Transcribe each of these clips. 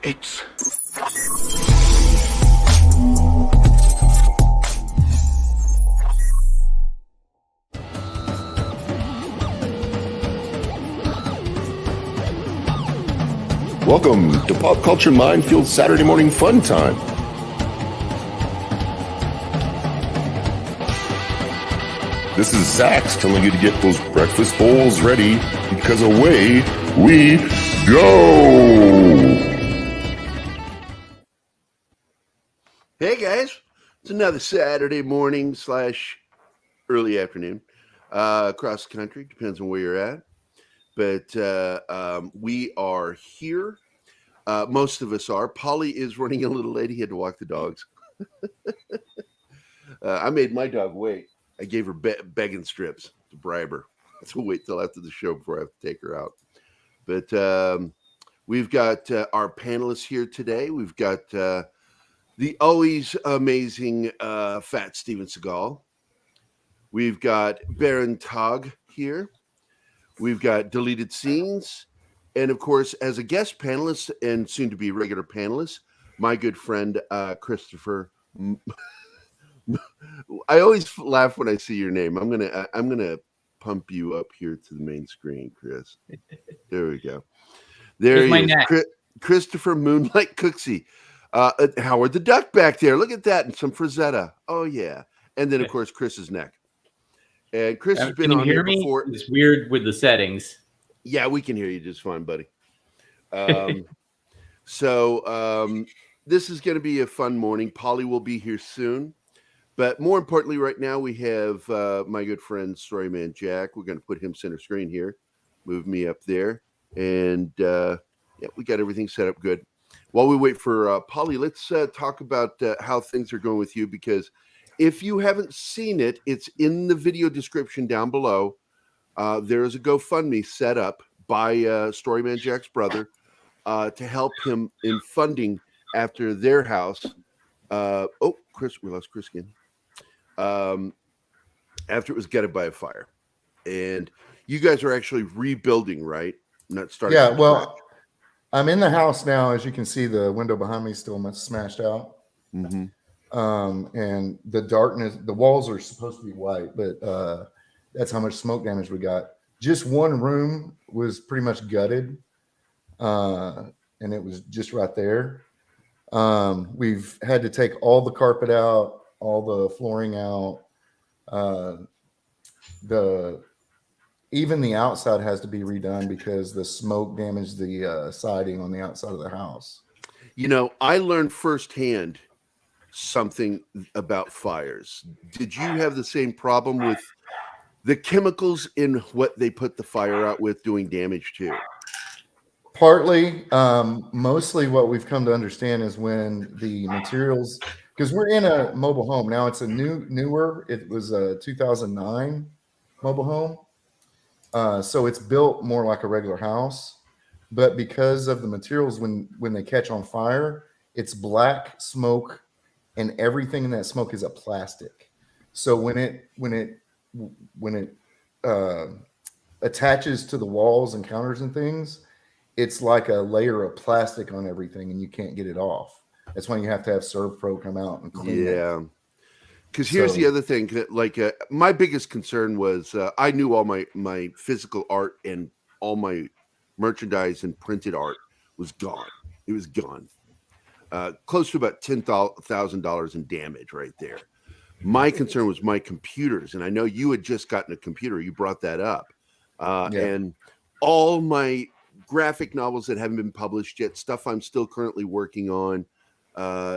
It's welcome to Pop Culture Minefield Saturday Morning Fun Time. This is Zach's telling you to get those breakfast bowls ready because away we go. Hey guys, it's another Saturday morning / early afternoon across the country. Depends on where you're at. But we are here. Most of us are. Paulie is running a little late. He had to walk the dogs. I made my dog wait. I gave her begging strips to bribe her. So wait till after the show before I have to take her out. But we've got our panelists here today. We've got the always amazing Fat Steven Seagal. We've got Baron Tog here. We've got Deleted Scenes. And of course, as a guest panelist and soon to be regular panelist, my good friend Christopher. I always laugh when I see your name. I'm gonna pump you up here to the main screen, Chris. There we go. There he is, Christopher Moonlight Cooksey. Howard the Duck back there. Look at that, and some Frazetta. Oh yeah, and then of course Chris's neck. And Chris has been on here before. It's weird with the settings. Yeah, we can hear you just fine, buddy. So this is going to be a fun morning. Paulie will be here soon. But more importantly, right now we have my good friend Storyman Jack. We're going to put him center screen here. Move me up there. And yeah, we got everything set up good. While we wait for Paulie, let's talk about how things are going with you. Because if you haven't seen it, it's in the video description down below. There is a GoFundMe set up by Storyman Jack's brother to help him in funding after their house. Chris, we lost Chris again. After it was gutted by a fire. And you guys are actually rebuilding, right? Not starting. Yeah, well, I'm in the house now. As you can see, the window behind me is still much smashed out. Mm-hmm. And the darkness, the walls are supposed to be white, but that's how much smoke damage we got. Just one room was pretty much gutted, and it was just right there. We've had to take all the carpet out, all the flooring out. Even the outside has to be redone because the smoke damaged the siding on the outside of the house. You know, I learned firsthand something about fires. Did you have the same problem with the chemicals in what they put the fire out with doing damage to? Partly. Mostly what we've come to understand is when the materials, because we're in a mobile home now. It's a newer. It was a 2009 mobile home, so it's built more like a regular house. But because of the materials, when they catch on fire, it's black smoke, and everything in that smoke is a plastic. So when it attaches to the walls and counters and things, it's like a layer of plastic on everything, and you can't get it off. That's when you have to have ServPro come out and clean it. Yeah. Because here's the other thing. Like my biggest concern was I knew all my physical art and all my merchandise and printed art was gone. It was gone. Close to about $10,000 in damage right there. My concern was my computers, and I know you had just gotten a computer. You brought that up. And all my graphic novels that haven't been published yet, stuff I'm still currently working on,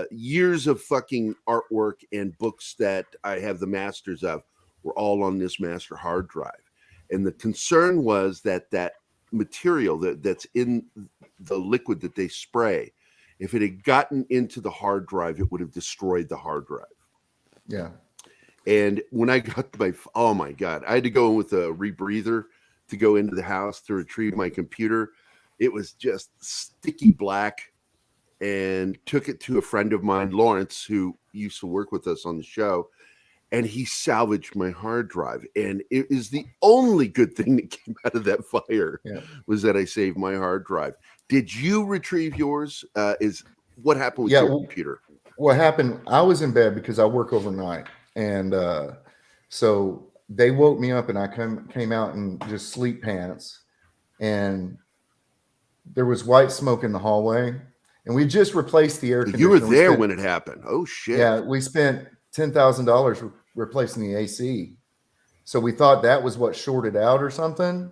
years of fucking artwork and books that I have the masters of were all on this master hard drive. And the concern was that material that's in the liquid that they spray, if it had gotten into the hard drive, it would have destroyed the hard drive. Yeah. And when I got oh my God, I had to go in with a rebreather to go into the house to retrieve my computer. It was just sticky black, and took it to a friend of mine, Lawrence, who used to work with us on the show. and he salvaged my hard drive. And it is the only good thing that came out of that fire was that I saved my hard drive. Did you retrieve yours? Is what happened with your computer? What happened? I was in bed because I work overnight, and so they woke me up, and I came out in just sleep pants, and there was white smoke in the hallway, and we just replaced the air conditioner. You were there when it happened. Oh shit! Yeah, we spent $10,000 replacing the AC, so we thought that was what shorted out or something,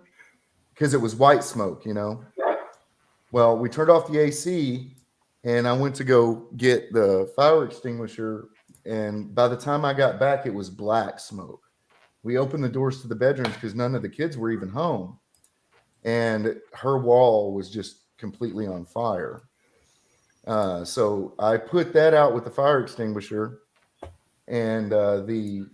because it was white smoke, you know. Well, we turned off the AC, and I went to go get the fire extinguisher, and by the time I got back, it was black smoke. We opened the doors to the bedrooms because none of the kids were even home, and her wall was just completely on fire. So I put that out with the fire extinguisher, and we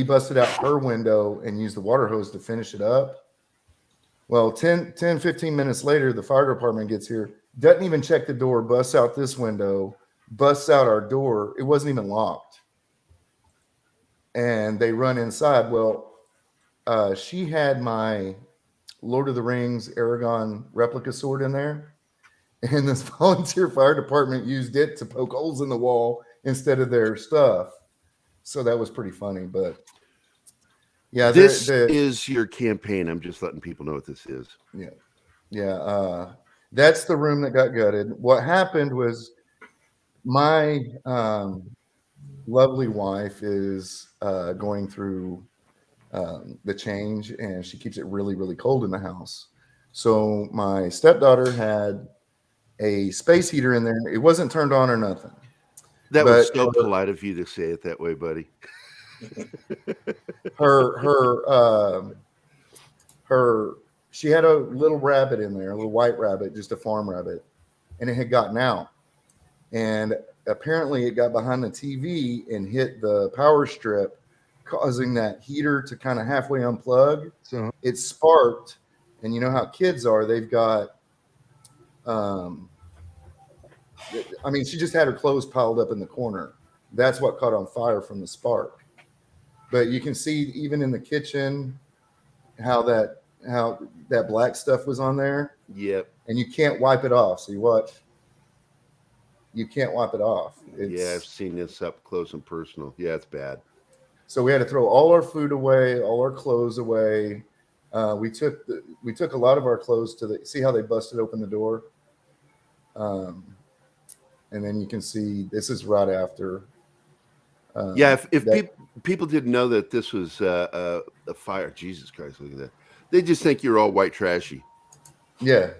busted out her window and used the water hose to finish it up. Well, 15 minutes later, the fire department gets here, doesn't even check the door, busts out this window, busts out our door. It wasn't even locked. And they run inside. Well, she had my Lord of the Rings Aragon replica sword in there. And this volunteer fire department used it to poke holes in the wall instead of their stuff. So that was pretty funny. But yeah, this is your campaign. I'm just letting people know what this is. Yeah. Yeah. That's the room that got gutted. What happened was my lovely wife is going through the change, and she keeps it really, really cold in the house. So my stepdaughter had a space heater in there. It wasn't turned on or nothing. That was so polite of you to say it that way, buddy. She had a little rabbit in there, a little white rabbit, just a farm rabbit, and it had gotten out. And apparently it got behind the TV and hit the power strip, causing that heater to kind of halfway unplug. So it sparked, and you know how kids are, they've got she just had her clothes piled up in the corner. That's what caught on fire from the spark. But you can see even in the kitchen how that black stuff was on there. Yep. And you can't wipe it off. So you watch. You can't wipe it off. Yeah, I've seen this up close and personal. Yeah, it's bad. So we had to throw all our food away, all our clothes away. We took a lot of our clothes to see how they busted open the door. And then you can see this is right after. If people didn't know that this was a fire, Jesus Christ, look at that. They just think you're all white trashy. Yeah.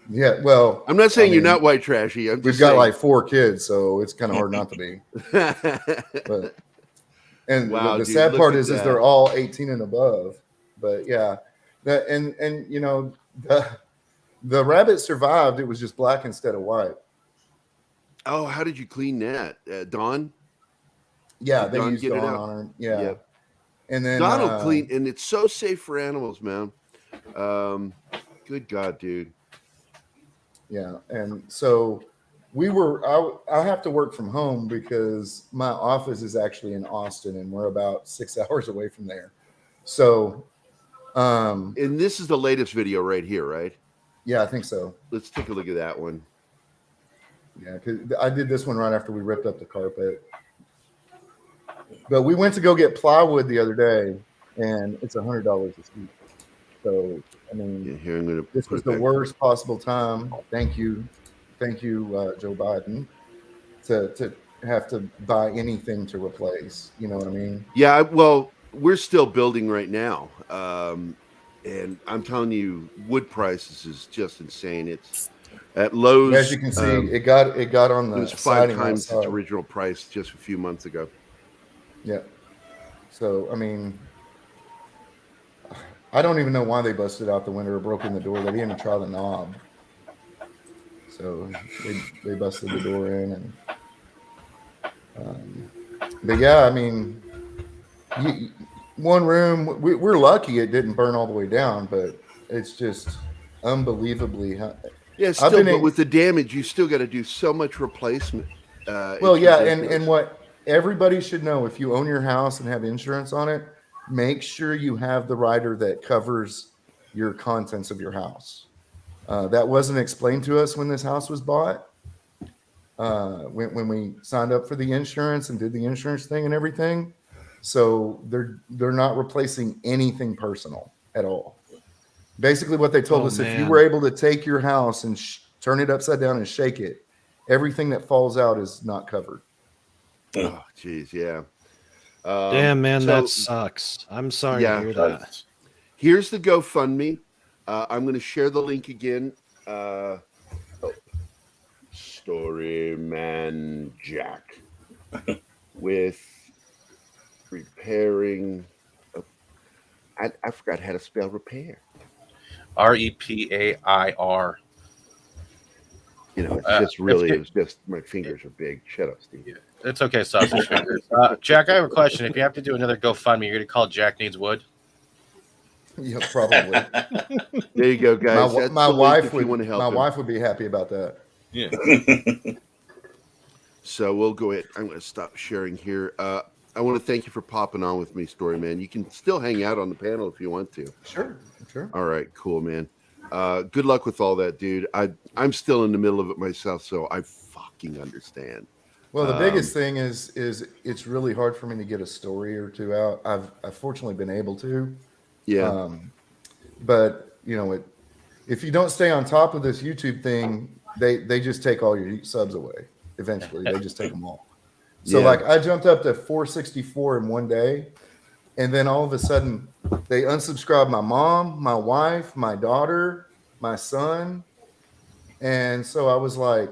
Yeah. Well, I'm not saying you're not white trashy. We've got like 4 kids, so it's kind of hard not to be. But, and the sad part is they're all 18 and above. But yeah, and you know the rabbit survived. It was just black instead of white. Oh, how did you clean that? Dawn? Yeah, they used Dawn on her. Yeah. Yep. And then Dawn will clean, and it's so safe for animals, man. Good God, dude. Yeah, and so I have to work from home because my office is actually in Austin, and we're about 6 hours away from there. So, and this is the latest video right here, right? Yeah, I think so. Let's take a look at that one. Yeah, because I did this one right after we ripped up the carpet. But we went to go get plywood the other day, and it's $100 a sheet. So, I mean, this was the worst possible time. Thank you, Joe Biden, to have to buy anything to replace. You know what I mean? Yeah, well, we're still building right now. And I'm telling you, wood prices is just insane. It's at Lowe's. As you can see, it got on the. It was 5 times its original price just a few months ago. Yeah. So I mean, I don't even know why they busted out the window or broke in the door. They didn't even try the knob. So they busted the door in, and but yeah, I mean, one room. We're lucky it didn't burn all the way down, but it's just unbelievably. Yeah, still, but with the damage, you still got to do so much replacement. Well, it's yeah, ridiculous. and what everybody should know, if you own your house and have insurance on it, make sure you have the rider that covers your contents of your house. That wasn't explained to us when this house was bought. When we signed up for the insurance and did the insurance thing and everything. So they're not replacing anything personal at all. Basically, what they told us, if you were able to take your house and turn it upside down and shake it, everything that falls out is not covered. Oh, geez, yeah. Damn, man, so- that sucks. I'm sorry Yeah. to hear that. Here's the GoFundMe. I'm going to share the link again. Storyman Jack with repairing. I forgot how to spell repair. REPAIR. You know, it's just really, it was just my fingers are big. Shut up, Steve. It's okay, sausage fingers. Jack, I have a question. If you have to do another GoFundMe, you're going to call Jack Needs Wood? Yeah, probably. There you go, guys. That's My the link wife if would. you want to help My him. wife would be happy about that. Yeah. So we'll go ahead. I'm going to stop sharing here. I want to thank you for popping on with me, Storyman. You can still hang out on the panel if you want to. Sure. All right, cool, man. Good luck with all that, dude. I'm still in the middle of it myself, so I fucking understand. Well, the biggest thing is it's really hard for me to get a story or two out. I've fortunately been able to. Yeah. But you know, if you don't stay on top of this YouTube thing, they just take all your subs away. Eventually, they just take them all. So, like, I jumped up to 464 in one day, and then all of a sudden, they unsubscribed my mom, my wife, my daughter, my son, and so I was like,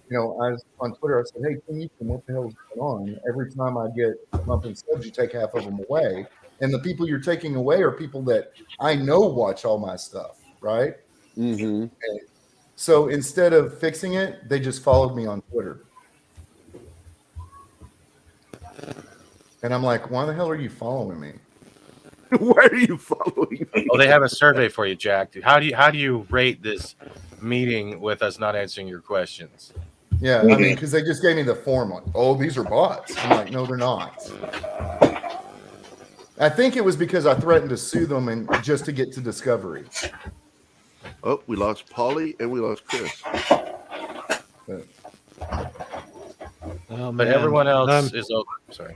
you know, I was on Twitter. I said, "Hey, what the hell is going on? Every time I get a bump in subs, you take half of them away." And the people you're taking away are people that I know watch all my stuff, right? Mm-hmm. So instead of fixing it, they just followed me on Twitter. And I'm like, why the hell are you following me? Why are you following me? Oh, they have a survey for you, Jack. How do you rate this meeting with us not answering your questions? Yeah, I mean, because they just gave me the form. Like, oh, these are bots. I'm like, no, they're not. I think it was because I threatened to sue them and just to get to discovery. Oh, we lost Paulie and we lost Chris. Oh, But man. everyone else is over. Sorry.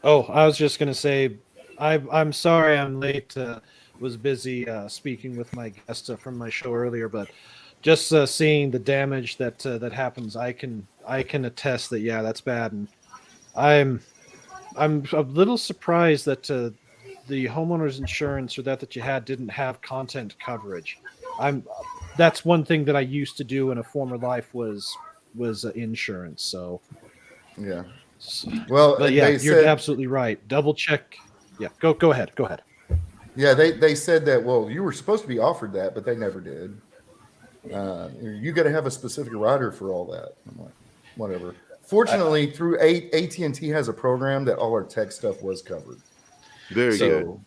Oh, I was just gonna say, I'm sorry I'm late. Was busy speaking with my guest from my show earlier, but just seeing the damage that happens, I can attest that that's bad, and I'm a little surprised that the homeowner's insurance or that you had didn't have content coverage. That's one thing that I used to do in a former life was insurance. So yeah. Well, but they you're said, absolutely right. Double check. Yeah, go ahead. Go ahead. Yeah, they said that. Well, you were supposed to be offered that, but they never did. You got to have a specific rider for all that. I'm like, whatever. Fortunately, through AT&T has a program that all our tech stuff was covered. Very good.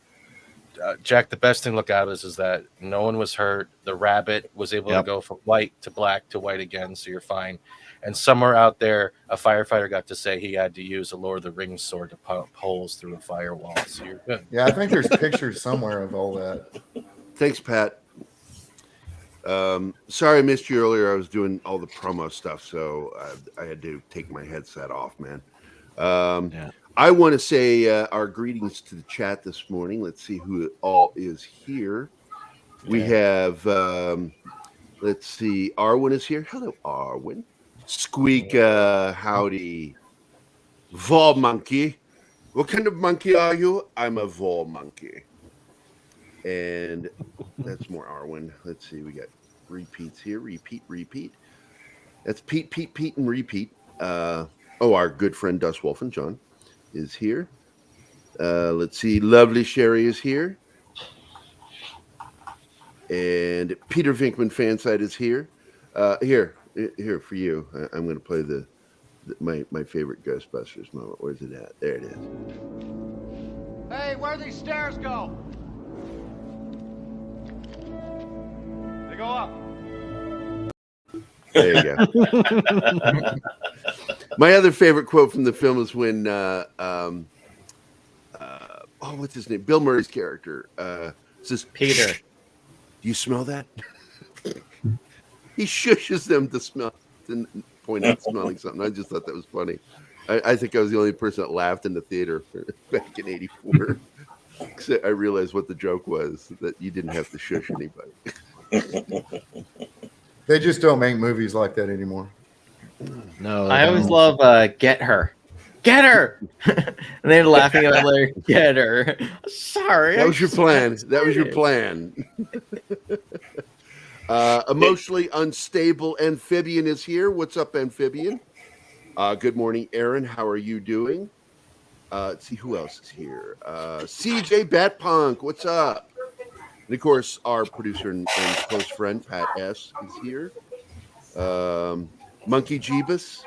Jack, the best thing to look out is that no one was hurt. The rabbit was able to go from white to black to white again, so you're fine. And somewhere out there, a firefighter got to say he had to use a Lord of the Rings sword to pump holes through a firewall, so you're good. Yeah, I think there's pictures somewhere of all that. Thanks, Pat. Sorry I missed you earlier. I was doing all the promo stuff, so I had to take my headset off, man. I want to say our greetings to the chat this morning. Let's see who all is here. We have, let's see, Arwen is here. Hello, Arwen. Squeak, howdy. Vol monkey. What kind of monkey are you? I'm a vol monkey. And that's more Arwen. Let's see, we got repeats here. Repeat. That's Pete, and repeat. Our good friend Dust Wolf and John is here. Let's see, lovely Sherry is here. And Peter Vinkman Fanside is here. Here for you. I'm going to play my favorite Ghostbusters moment. Where's it at? There it is. Hey, where these stairs go? They go up. There you go. My other favorite quote from the film is when what's his name? Bill Murray's character says, Peter. "Shh, do you smell that?" He shushes them to smell, to point out smelling something. I just thought that was funny. I think I was the only person that laughed in the theater back in '84. I realized what the joke was, that you didn't have to shush anybody. They just don't make movies like that anymore. No, I always love Get Her. Get her! And they're laughing at later. Get her. Sorry. That was your plan. That was your plan. Emotionally unstable Amphibian is here. What's up, Amphibian? Good morning, Aaron. How are you doing? Let's see who else is here. CJ Batpunk, what's up? And of course, our producer and close friend Pat S is here. Monkey Jeebus.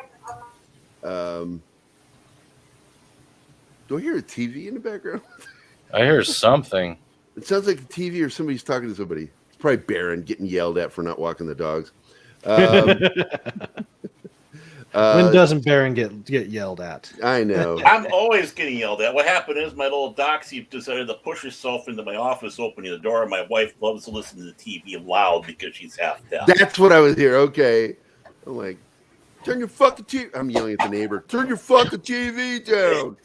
Do I hear a TV in the background? I hear something. It sounds like a TV or somebody's talking to somebody. It's probably Baron getting yelled at for not walking the dogs. When doesn't Baron get yelled at? I know. I'm always getting yelled at. What happened is my little doxy decided to push herself into my office, opening the door. My wife loves to listen to the TV loud because she's half deaf. That's what I was here. Okay. I'm like, turn your fucking TV. I'm yelling at the neighbor. Turn your fucking TV down.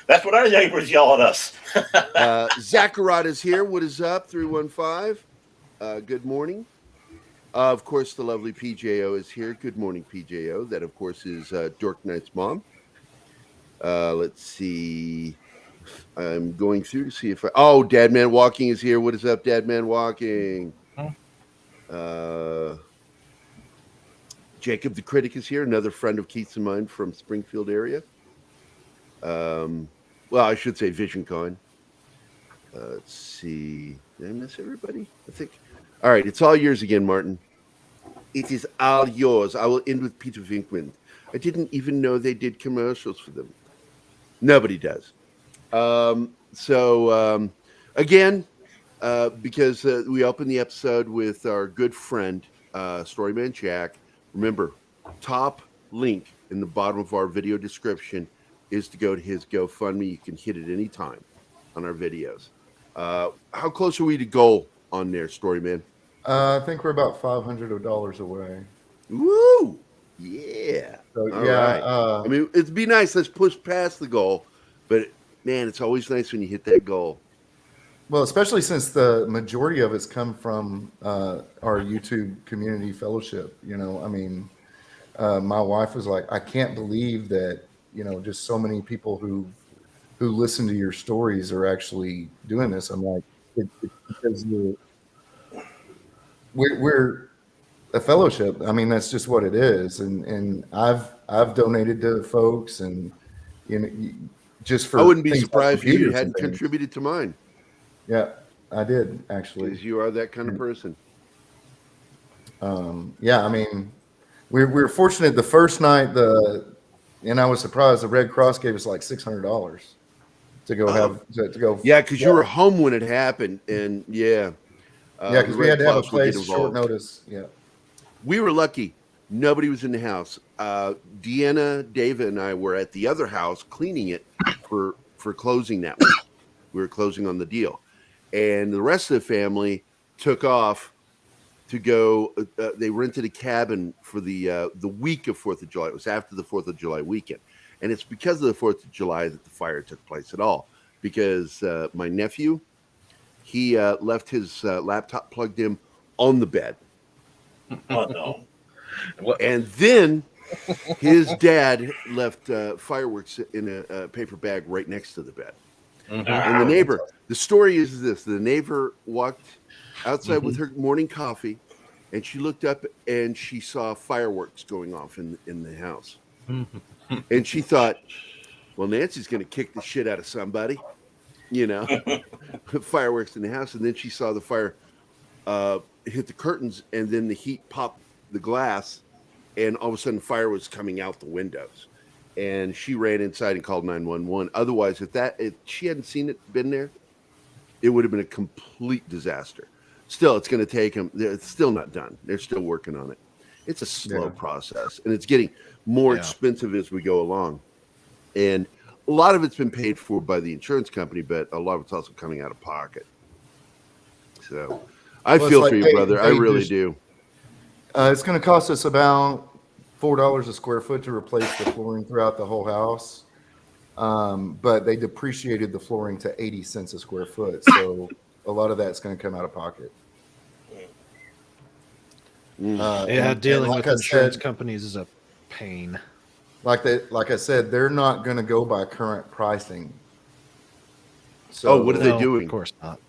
That's what our neighbors yell at us. Zacharad is here. What is up? 315. Good morning. Of course, the lovely PJO is here. Good morning, PJO. That, of course, is Dork Knight's mom. Let's see. I'm going through to see if I... Oh, Dadman Walking is here. What is up, Dadman Walking? Jacob the Critic is here. Another friend of Keith's and mine from Springfield area. Well, I should say VisionCon. Let's see. Did I miss everybody? I think. All right, it's all yours again, Martin. It is all yours. I will end with Peter Venkman. I didn't even know they did commercials for them. Nobody does. Again, because we opened the episode with our good friend, Storyman Jack. Remember, top link in the bottom of our video description is to go to his GoFundMe. You can hit it any time on our videos. How close are we to goal on there, Storyman? I think we're about $500 away. Woo! Yeah. So, All yeah. right. I mean, it'd be nice. Let's push past the goal. But, man, it's always nice when you hit that goal. Well, especially since the majority of it's come from our YouTube community fellowship. You know, I mean, my wife was like, I can't believe that, you know, just so many people who listen to your stories are actually doing this. I'm like, it's because we're a fellowship. I mean, that's just what it is. And I've donated to folks, and you know, just for I wouldn't be things surprised like if you computers hadn't and things. contributed to mine. Yeah, I did actually. Because you are that kind of person. Yeah, I mean, we're fortunate. The first night, and I was surprised. The Red Cross gave us like $600 to go to go. Yeah, because you were home when it happened, and yeah, because we had to have a Cross would get place short involved. notice. Yeah, We were lucky. Nobody was in the house. Deanna, David, and I were at the other house cleaning it for closing that week. We were closing on the deal, and the rest of the family took off to go. They rented a cabin for the week of 4th of July. It was after the 4th of July weekend, and it's because of the 4th of July that the fire took place at all. Because my nephew, he left his laptop plugged in on the bed. Oh, no. And then his dad left fireworks in a paper bag right next to the bed. Mhm. And the neighbor, the story is this: the neighbor walked outside with her morning coffee, and she looked up and she saw fireworks going off in the house. And she thought, well, Nancy's going to kick the shit out of somebody, you know, fireworks in the house. And then she saw the fire hit the curtains, and then the heat popped the glass, and all of a sudden fire was coming out the windows. And she ran inside and called 911. Otherwise, if she hadn't seen it, been there, it would have been a complete disaster. Still, it's going to take them. It's still not done. They're still working on it. It's a slow Yeah. process, and it's getting more Yeah. expensive as we go along. And a lot of it's been paid for by the insurance company, but a lot of it's also coming out of pocket. So I Well, it's feel like for you, brother. I really do. It's going to cost us about $4 a square foot to replace the flooring throughout the whole house. But they depreciated the flooring to 80 cents a square foot, so a lot of that's going to come out of pocket. Dealing like with I insurance said, companies is a pain. like I said, they're not going to go by current pricing. So Oh, what are they No, doing? of course not.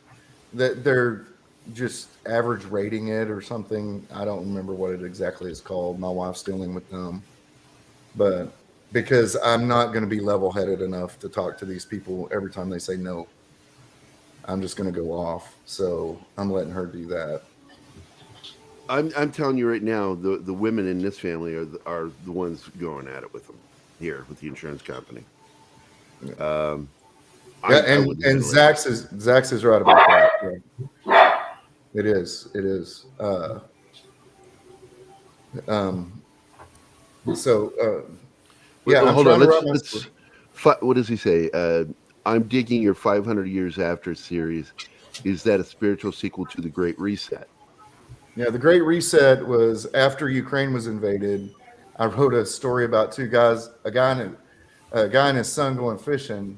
they're just average rating it or something. I don't remember what it exactly is called. My wife's dealing with them, but because I'm not going to be level-headed enough to talk to these people every time they say no, I'm just going to go off. So I'm letting her do that. I'm telling you right now, the women in this family are the ones going at it with them here with the insurance company. Yeah, I and wouldn't handle it. Zax is right about that. Yeah. It is. Yeah, I'm Hold trying on. to write Let's. my What does he say? I'm digging your 500 Years After series. Is that a spiritual sequel to the Great Reset? Yeah, the Great Reset was after Ukraine was invaded. I wrote a story about two guys, a guy and his son going fishing,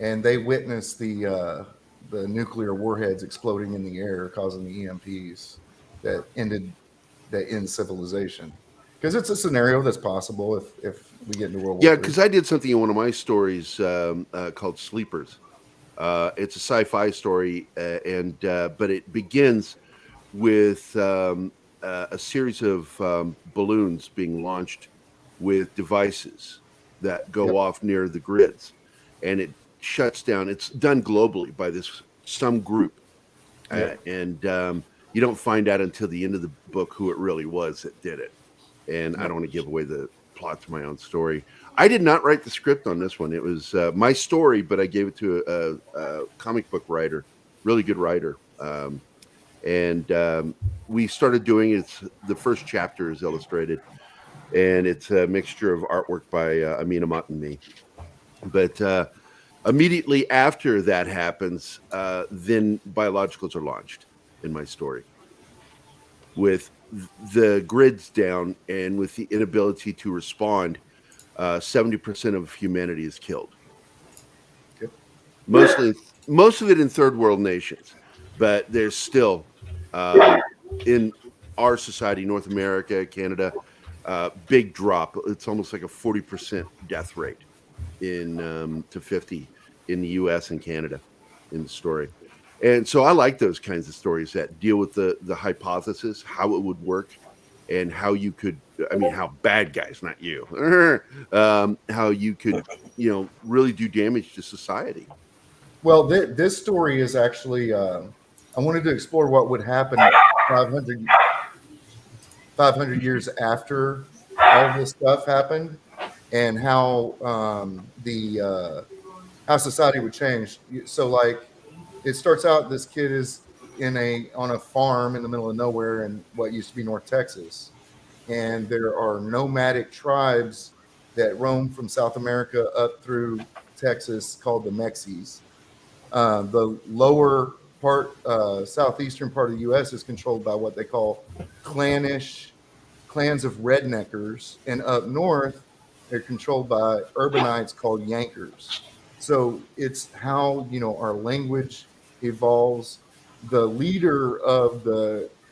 and they witnessed the nuclear warheads exploding in the air, causing the EMPs that end civilization. Because it's a scenario that's possible if we get into World War Yeah, III. because I did something in one of my stories called Sleepers. It's a sci-fi story, but it begins with a series of balloons being launched with devices that go Yep. off near the grids, and it shuts down. It's done globally by some group, Yep. and you don't find out until the end of the book who it really was that did it. And I Yep. don't want to give away the plot to my own story. I did not write the script on this one. It was my story, but I gave it to a comic book writer, really good writer. And we started doing it. The first chapter is illustrated, and it's a mixture of artwork by Amina Mott and me. But immediately after that happens, then biologicals are launched in my story with the grids down and with the inability to respond. 70% of humanity is killed. Yep. Most of it in third world nations, but there's still in our society, North America, Canada, big drop. It's almost like a 40% death rate to 50 in the U.S. and Canada in the story. And so I like those kinds of stories that deal with the hypothesis, how it would work, and how you could, how bad guys, not you, how you could, really do damage to society. Well, this story is actually, I wanted to explore what would happen 500 years after all this stuff happened, and how how society would change. So, like, it starts out, this kid is on a farm in the middle of nowhere in what used to be North Texas, and there are nomadic tribes that roam from South America up through Texas called the Mexies. The lower part, southeastern part of the U.S. is controlled by what they call clans of redneckers, and up north they're controlled by urbanites called Yankers. So it's how our language evolves. The leader of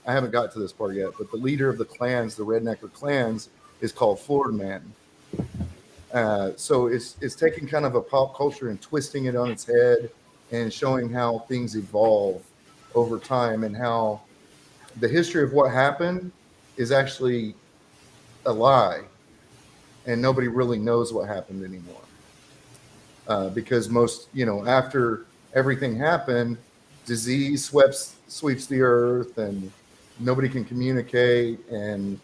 I haven't got to this part yet, but the leader of the clans, the rednecker clans, is called Florida Man. So it's taking kind of a pop culture and twisting it on its head and showing how things evolve over time, and how the history of what happened is actually a lie, and nobody really knows what happened anymore. Because after everything happened, disease sweeps the earth, and nobody can communicate, and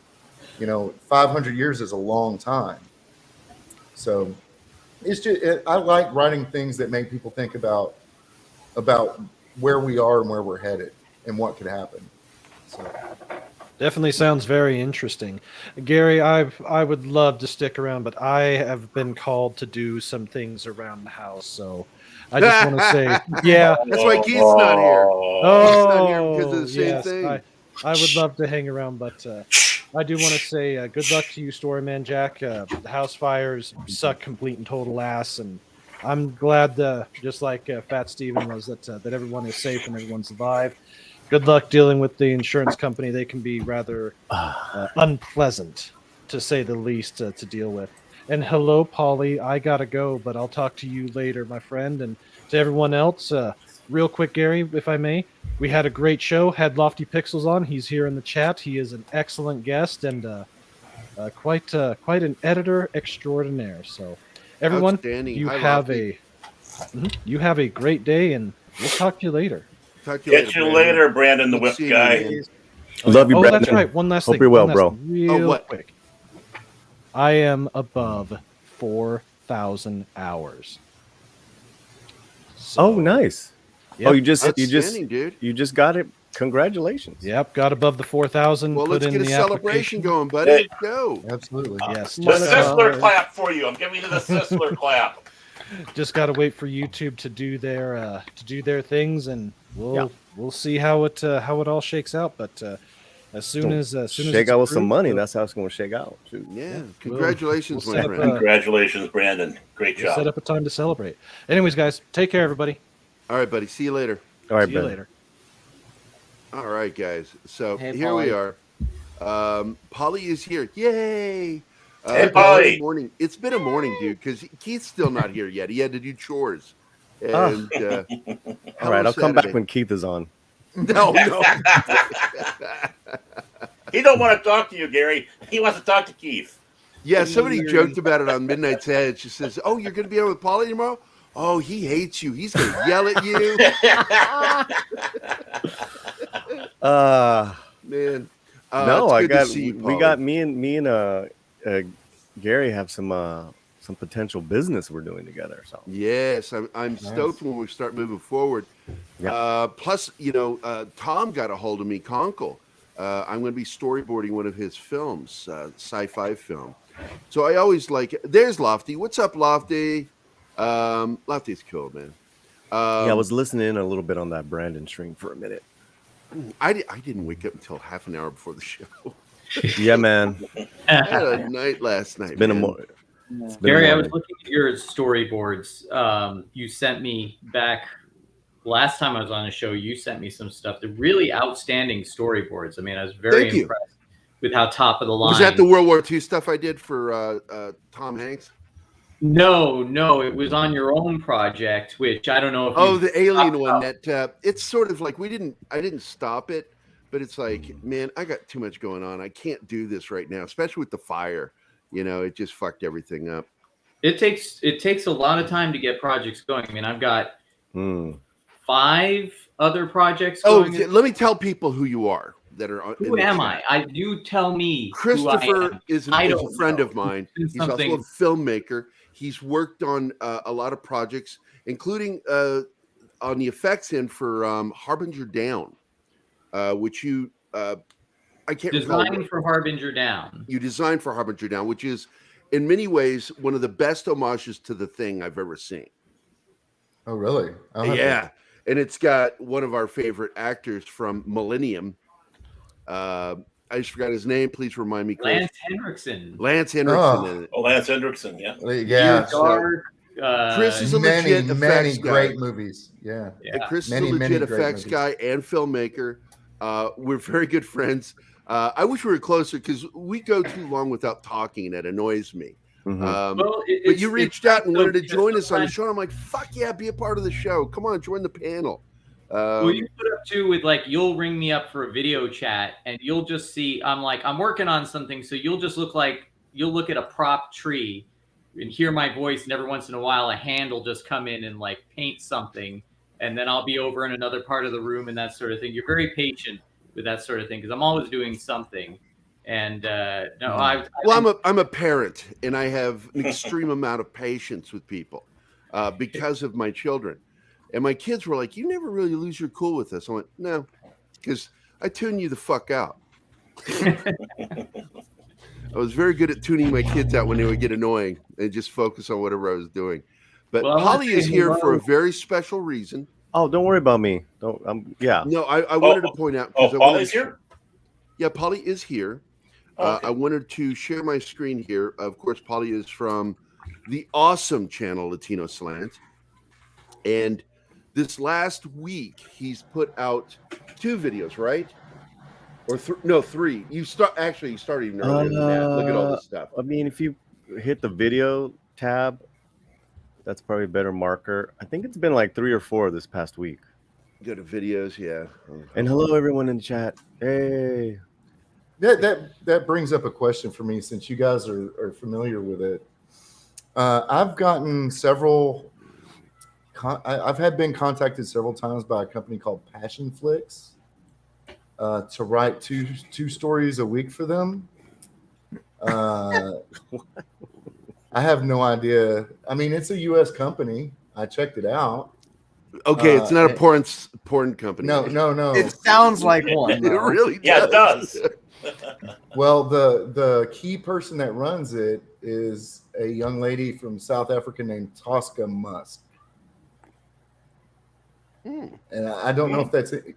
500 years is a long time. So it's just, I like writing things that make people think about where we are and where we're headed and what could happen. So Definitely sounds very interesting. Gary, I would love to stick around, but I have been called to do some things around the house, so I just want to say, yeah. That's why Keith's not here. Keith's not here because of the same yes, thing. I would love to hang around, but I do want to say good luck to you, Storyman Jack. The house fires suck complete and total ass, and I'm glad, just like Fat Steven was, that everyone is safe and everyone's alive. Good luck dealing with the insurance company. They can be rather unpleasant, to say the least, to deal with. And hello, Paulie. I gotta go, but I'll talk to you later, my friend. And to everyone else, real quick, Gary, if I may, we had a great show. Had Lofty Pixels on. He's here in the chat. He is an excellent guest and quite an editor extraordinaire. So, everyone, Outstanding. you Hi, have Lofty. you have a great day, and we'll talk to you later. Talk to you Catch you later, Brandon the Good Whip seeing you, guy. man. Love you, Oh, Brandon. that's right. One last Hope thing. you're well, One last bro. thing, real what? quick. I am above 4,000 hours. So, Oh, nice. Yep. Oh, you just Outstanding, dude. you just got it. Congratulations. Yep, got above the 4,000. Well, put let's in get a the celebration application. going, buddy. Hey. Let's go. Absolutely. Yes, The just, Sisler clap for you. I'm giving you the Sisler clap. just got to wait for YouTube to do their things, and we'll see how it all shakes out. But as soon as Shake it's out with some approved, money. we'll- That's how it's going to shake out. Shoot. Yeah. Congratulations, we'll my set up friend. Congratulations, Brandon. Great we'll set job. up a time to celebrate. Anyways, guys, take care, everybody. All right, buddy. See you later. All right, See you Ben. later. All right, guys. So Hey, here we are. Paulie is here. Yay! Hey, It's been a Paulie. morning. It's been a morning, dude, because Keith's still not here yet. He had to do chores. And All right, I'll come back when Keith is on. No. He don't want to talk to you, Gary. He wants to talk to Keith. Yeah, somebody joked about it on Midnight's Edge. She says, "Oh, you're going to be on with Paulie tomorrow? Oh, he hates you. He's going to yell at you." Man. No, it's I good to got see you, we Paulie. got me and Gary have some potential business we're doing together. So Yes, I'm stoked when we start moving forward. Yeah. Plus, Tom got a hold of me, Conkle. I'm going to be storyboarding one of his films, sci-fi film. So I always there's Lofty. What's up, Lofty? Lofty's cool, man. I was listening in a little bit on that Brandon stream for a minute. I didn't wake up until half an hour before the show. Yeah, man. I had a night last night. It's been a man. morning. Gary, I was looking at your storyboards. You sent me back last time I was on the show. You sent me some stuff. They're really outstanding storyboards. I mean, I was very Thank you. impressed with how top of the line. Was that the World War II stuff I did for Tom Hanks? No, it was on your own project, which I don't know if. Oh, the alien one. That it's sort of like I didn't stop it, but it's like, man, I got too much going on. I can't do this right now, especially with the fire. It just fucked everything up. It takes a lot of time to get projects going. I mean, I've got 5 other projects going. Let me tell people who you are that are on. Who am I? You tell me. Christopher is I a don't friend know. of mine. It's He's also a something- filmmaker. He's worked on a lot of projects, including on the effects end for Harbinger Down, which you I can't Designing recall. for Harbinger Down. You designed for Harbinger Down, which is in many ways one of the best homages to The Thing I've ever seen. Oh, really? I'll have to- Yeah, and it's got one of our favorite actors from Millennium. I just forgot his name. Please remind me, Chris. Lance Henriksen. Lance Henriksen in it. Oh, Lance Hendrickson, yeah. Yeah. so- Dark. Chris is a Many, legit effects many guy. great movies. Yeah. And Chris Many, is a many legit great effects movies. guy and filmmaker. We're very good friends. I wish we were closer because we go too long without talking, and it annoys me. Mhm. Well, But you reached out and wanted to because join us on the sometimes- show. And I'm like, fuck yeah, be a part of the show. Come on, join the panel. Well, you put up too with you'll ring me up for a video chat and you'll just see I'm working on something, so you'll just look at a prop tree and hear my voice, and every once in a while a hand will just come in and paint something, and then I'll be over in another part of the room and that sort of thing. You're very patient with that sort of thing because I'm always doing something. And I'm a parent, and I have an extreme amount of patience with people because of my children. And my kids were like, "You never really lose your cool with us." I went, "No, because I tune you the fuck out." I was very good at tuning my kids out when they would get annoying and just focus on whatever I was doing. But Well, I wanna Paulie say is here for a hello. very special reason. Oh, don't worry about me. Don't. Yeah. No, I wanted to point out Oh, because I wanted Paulie's to here? Yeah, Paulie is here. Okay. I wanted to share my screen here. Of course, Paulie is from the awesome channel Latino Slant. And this last week, he's put out 2 videos, right? Or no, 3. You started even earlier than that. Look at all this stuff. I mean, if you hit the video tab, that's probably a better marker. I think it's been like 3 or 4 this past week. Go to videos, yeah. And hello, everyone in the chat. Hey. That brings up a question for me, since you guys are familiar with it. I've gotten several. I've been contacted several times by a company called Passion Flicks to write two stories a week for them. I have no idea. I mean, it's a U.S. company. I checked it out. Okay, it's not a porn company. No. It sounds like one. It though. really does. Yeah, it does. Well, the key person that runs it is a young lady from South Africa named Tosca Musk. And I don't know if that's it.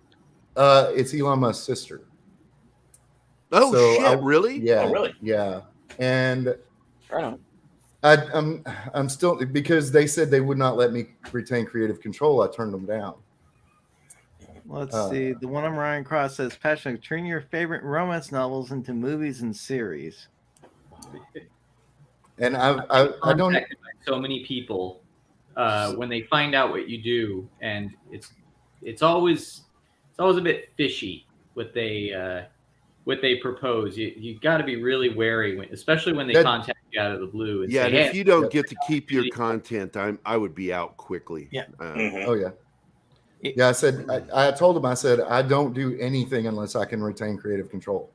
It's Elon Musk's sister. Oh, So shit, really? Yeah. Oh, really? Yeah. And Right on. I'm still, because they said they would not let me retain creative control, I turned them down. Let's see. The one on Ryan Cross says, "Passion, turn your favorite romance novels into movies and series." And I don't. Contacted by so many people when they find out what you do, and it's always a bit fishy what they propose. You got to be really wary, especially when they contact you out of the blue. And Yeah, say, and hey, if you don't get to keep your content, I would be out quickly. Yeah. Oh yeah. Yeah, I told him, I said, I don't do anything unless I can retain creative control.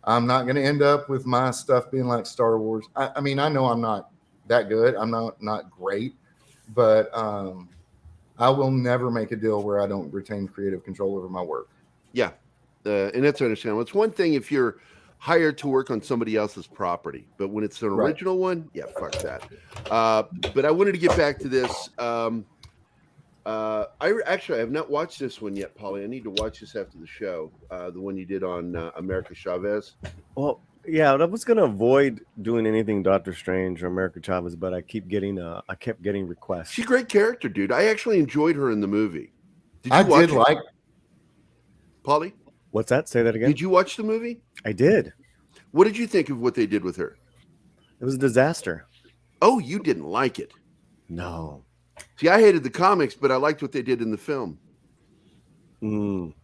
I'm not going to end up with my stuff being like Star Wars. I mean, I know I'm not that good. I'm not great, but I will never make a deal where I don't retain creative control over my work. Yeah, and that's understandable. It's one thing if you're hired to work on somebody else's property, but when it's an original one, yeah, fuck that. But I wanted to get back to this. I have not watched this one yet, Paulie. I need to watch this after the show. The one you did on America Chavez. Well, yeah, I was gonna avoid doing anything Doctor Strange or America Chavez, but I kept getting requests. She's a great character, dude. I actually enjoyed her in the movie. Did you watch it? Paulie? What's that? Say that again. Did you watch the movie? I did. What did you think of what they did with her? It was a disaster. Oh, you didn't like it? No. See, I hated the comics, but I liked what they did in the film. Good.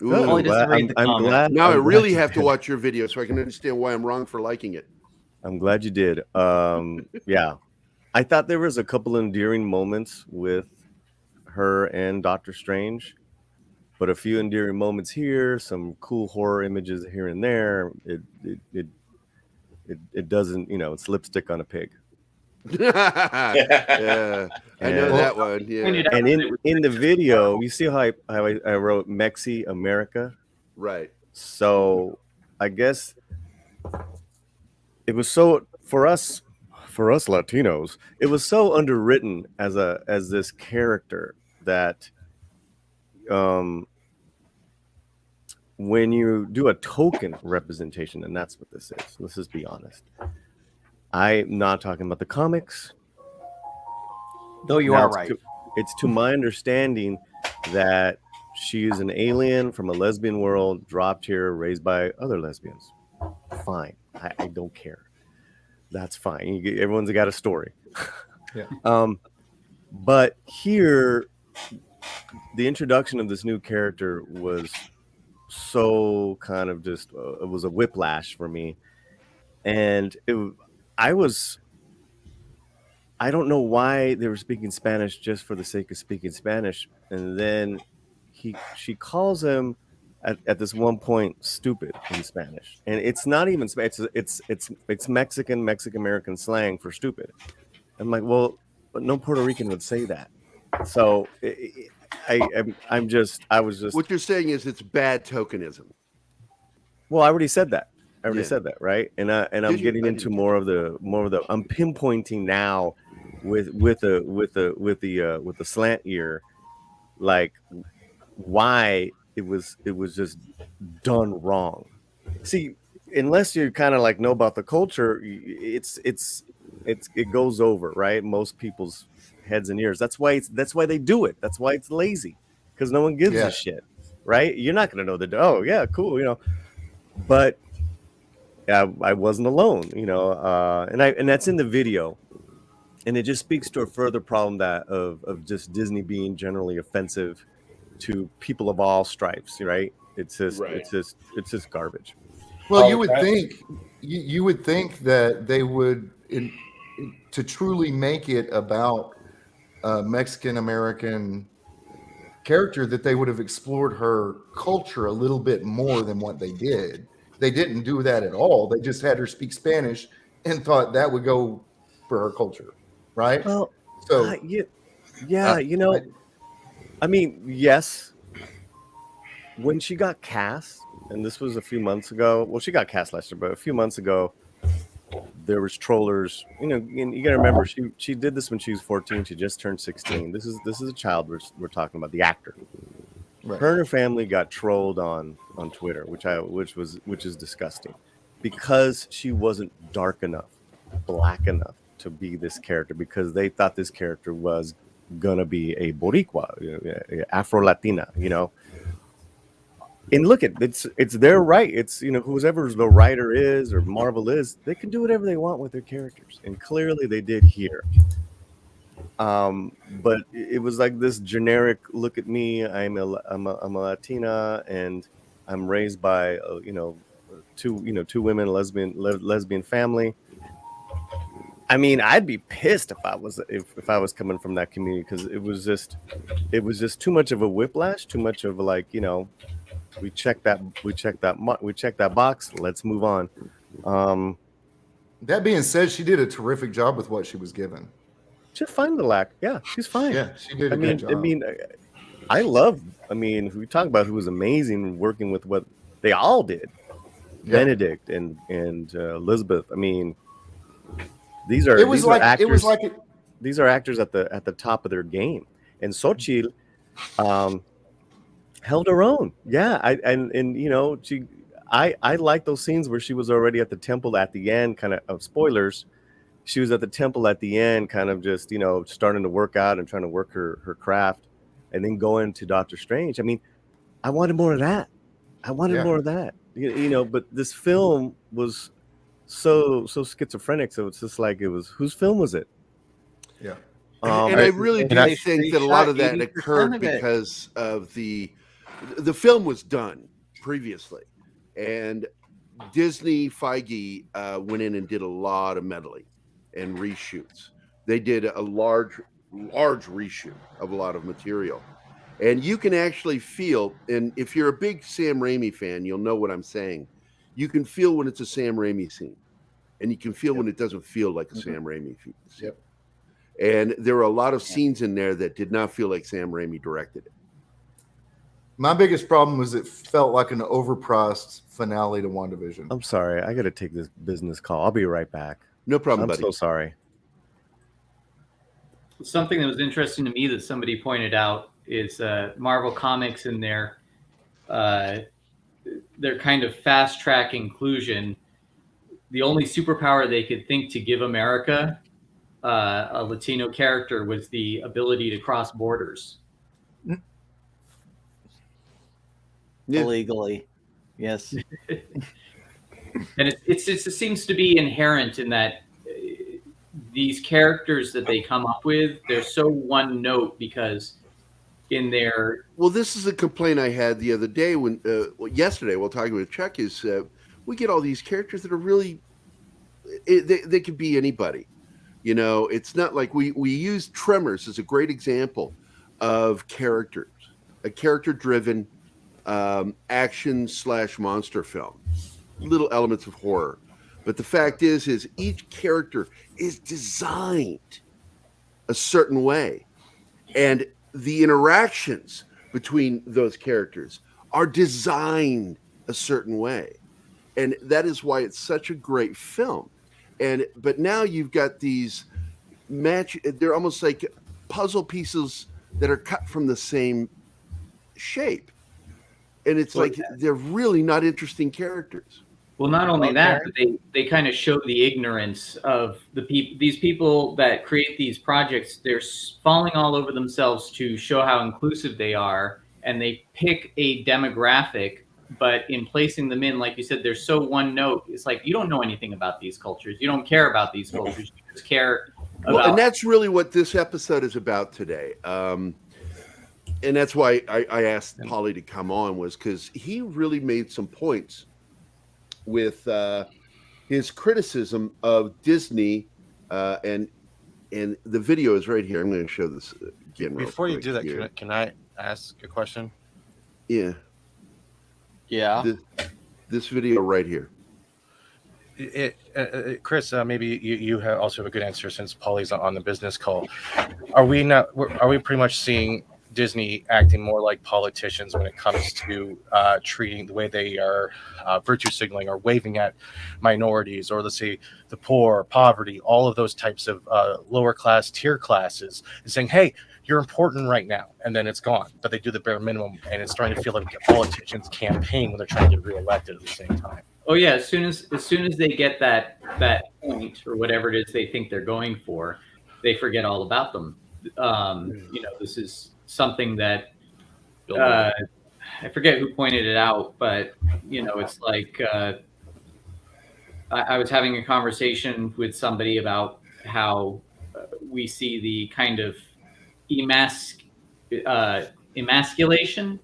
Paulie doesn't read the I'm comments. glad. Now I I'm really glad have you to did. watch your video so I can understand why I'm wrong for liking it. I'm glad you did. Yeah, I thought there was a couple endearing moments with her and Doctor Strange, but a few endearing moments here, some cool horror images here and there. It doesn't, it's lipstick on a pig. Yeah, I know that one. Yeah, And in the video, you see how I wrote Mexi America, right. So I guess it was so for us Latinos, it was so underwritten as this character that when you do a token representation, and that's what this is. Let's just be honest. I'm not talking about the comics. Though you Now, are right. It's to my understanding that she is an alien from a lesbian world, dropped here, raised by other lesbians. Fine. I don't care. That's fine. Everyone's got a story. Yeah. But here, the introduction of this new character was so kind of just, it was a whiplash for me. And I don't know why they were speaking Spanish just for the sake of speaking Spanish. And then she calls him at this one point stupid in Spanish. And it's not even Spanish. It's Mexican American slang for stupid. I'm like, well, but no Puerto Rican would say that. So I was just. What you're saying is it's bad tokenism. Well, I already said that. Yeah. Said that, right? And I'm Did you? getting I into didn't more of the. I'm pinpointing now with the slant ear, like why it was just done wrong. See, unless you kind of like know about the culture, it goes over, right? Most people's heads and ears. That's why they do it. That's why it's lazy, because no one gives Yeah. a shit, right? You're not gonna know that. Oh yeah, cool, But I wasn't alone, and that's in the video, and it just speaks to a further problem that of just Disney being generally offensive to people of all stripes, right? It's just Right. it's just garbage. Well, Oh, you would that- think you would think that they would to truly make it about a Mexican American character, that they would have explored her culture a little bit more than what they did. They didn't do that at all. They just had her speak Spanish and thought that would go for her culture, right? Well, So yeah, I mean, yes. When she got cast, and this was a few months ago. Well, she got cast last year, but a few months ago, there was trollers. And you got to remember, she did this when she was 14. She just turned 16. This is a child we're talking about, the actor. right. Her and her family got trolled on Twitter, which is disgusting, because she wasn't dark enough, black enough to be this character, because they thought this character was gonna be a Boricua, Afro Latina, And look, it's their right. It's whoever the writer is or Marvel is, they can do whatever they want with their characters, and clearly they did here. But it was like this generic. Look at me. I'm a Latina, and I'm raised by two women, lesbian family. I mean, I'd be pissed if I was coming from that community, because it was just too much of a whiplash, too much of we check that box. Let's move on. That being said, she did a terrific job with what she was given. Just fine, little act. Yeah, she's fine. Yeah, she did a good job. We talk about who was amazing working with what they all did. Yeah. Benedict and Elizabeth. I mean, these are actors at the top of their game. And Xochitl held her own. Yeah, I like those scenes where she was already at the temple at the end, kind of spoilers. She was at the temple at the end, kind of just starting to work out and trying to work her craft, and then going to Doctor Strange. I mean, I wanted more of that. More of that. But this film was so schizophrenic. So it's just like, whose film was it? Yeah. And I really do think that a lot of that occurred because of the film was done previously, and Disney Feige went in and did a lot of meddling and reshoots. They did a large reshoot of a lot of material, and you can actually feel. And if you're a big Sam Raimi fan, you'll know what I'm saying. You can feel when it's a Sam Raimi scene, and you can feel when it doesn't feel like a Sam Raimi scene. Yep. And there were a lot of scenes in there that did not feel like Sam Raimi directed it. My biggest problem was it felt like an overpriced finale to WandaVision. I'm sorry. I got to take this business call. I'll be right back. No problem, buddy. I'm so sorry. Something that was interesting to me that somebody pointed out is Marvel Comics in their kind of fast track inclusion. The only superpower they could think to give America a Latino character was the ability to cross borders. Yeah. Illegally. Yes. And it seems to be inherent in that these characters that they come up with, they're so one note, because in their... Well, this is a complaint I had the other day yesterday while talking with Chuck, is we get all these characters that are really, they could be anybody. It's not like we use Tremors as a great example of characters, a character-driven action/monster film, little elements of horror. But the fact is each character is designed a certain way, and the interactions between those characters are designed a certain way. and that is why it's such a great film. But now you've got these they're almost like puzzle pieces that are cut from the same shape, and it's like they're really not interesting characters. Well, not only that, but they kind of show the ignorance of these people that create these projects. They're falling all over themselves to show how inclusive they are, and they pick a demographic, but in placing them in, like you said, they're so one note. It's like, you don't know anything about these cultures. You don't care about these cultures. You just care about... Well, and that's really what this episode is about today. And that's why I asked Paulie to come on, was because he really made some points with his criticism of Disney, and the video is right here. I'm going to show this again. Before you do that, can I ask a question? Yeah. This video right here. Chris, maybe you also have a good answer, since Paulie's on the business call. Are we pretty much seeing Disney acting more like politicians when it comes to treating the way they are virtue signaling or waving at minorities, or let's say the poor, poverty, all of those types of lower class tier classes, and saying, hey, you're important right now, and then it's gone. But they do the bare minimum, and it's starting to feel like a politician's campaign when they're trying to get reelected at the same time. Oh yeah, as soon as they get that point, or whatever it is they think they're going for, they forget all about them. This is something that I forget who pointed it out, but it's like I was having a conversation with somebody about how we see the kind of emasculation,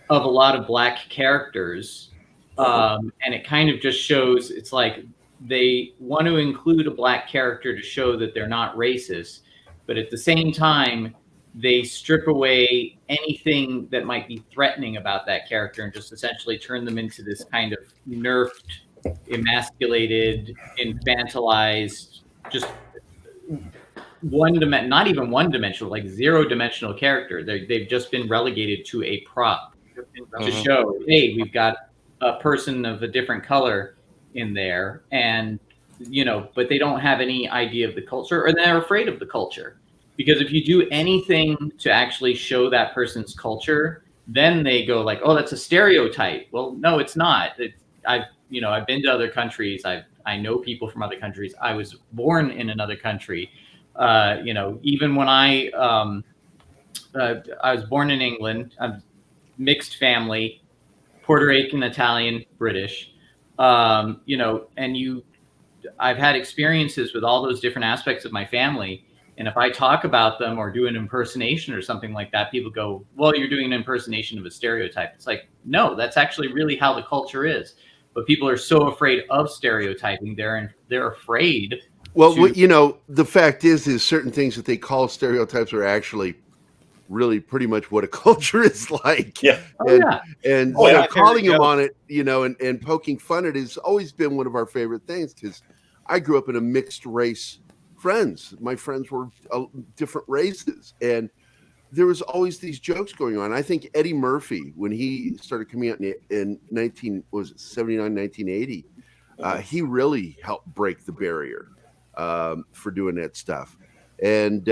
of a lot of Black characters, and it kind of just shows, it's like they want to include a Black character to show that they're not racist, but at the same time they strip away anything that might be threatening about that character and just essentially turn them into this kind of nerfed, emasculated, infantilized, just not even one-dimensional, like zero-dimensional character. They've just been relegated to a prop to show, hey, we've got a person of a different color in there, and but they don't have any idea of the culture, or they're afraid of the culture. Because if you do anything to actually show that person's culture, then they go like, "Oh, that's a stereotype." Well, no, it's not. I've been to other countries. I know people from other countries. I was born in another country. Even when I was born in England, I'm mixed family, Puerto Rican, Italian, British. I've had experiences with all those different aspects of my family. And if I talk about them or do an impersonation or something like that, people go, well, you're doing an impersonation of a stereotype. It's like, no, that's actually really how the culture is. But people are so afraid of stereotyping. They're afraid. Well, the fact is certain things that they call stereotypes are actually really pretty much what a culture is like. Yeah. And calling them on it, and poking fun at it has always been one of our favorite things, because I grew up in a mixed race friends. My friends were different races, and there was always these jokes going on. I think Eddie Murphy, when he started coming out in 1980, he really helped break the barrier for doing that stuff. And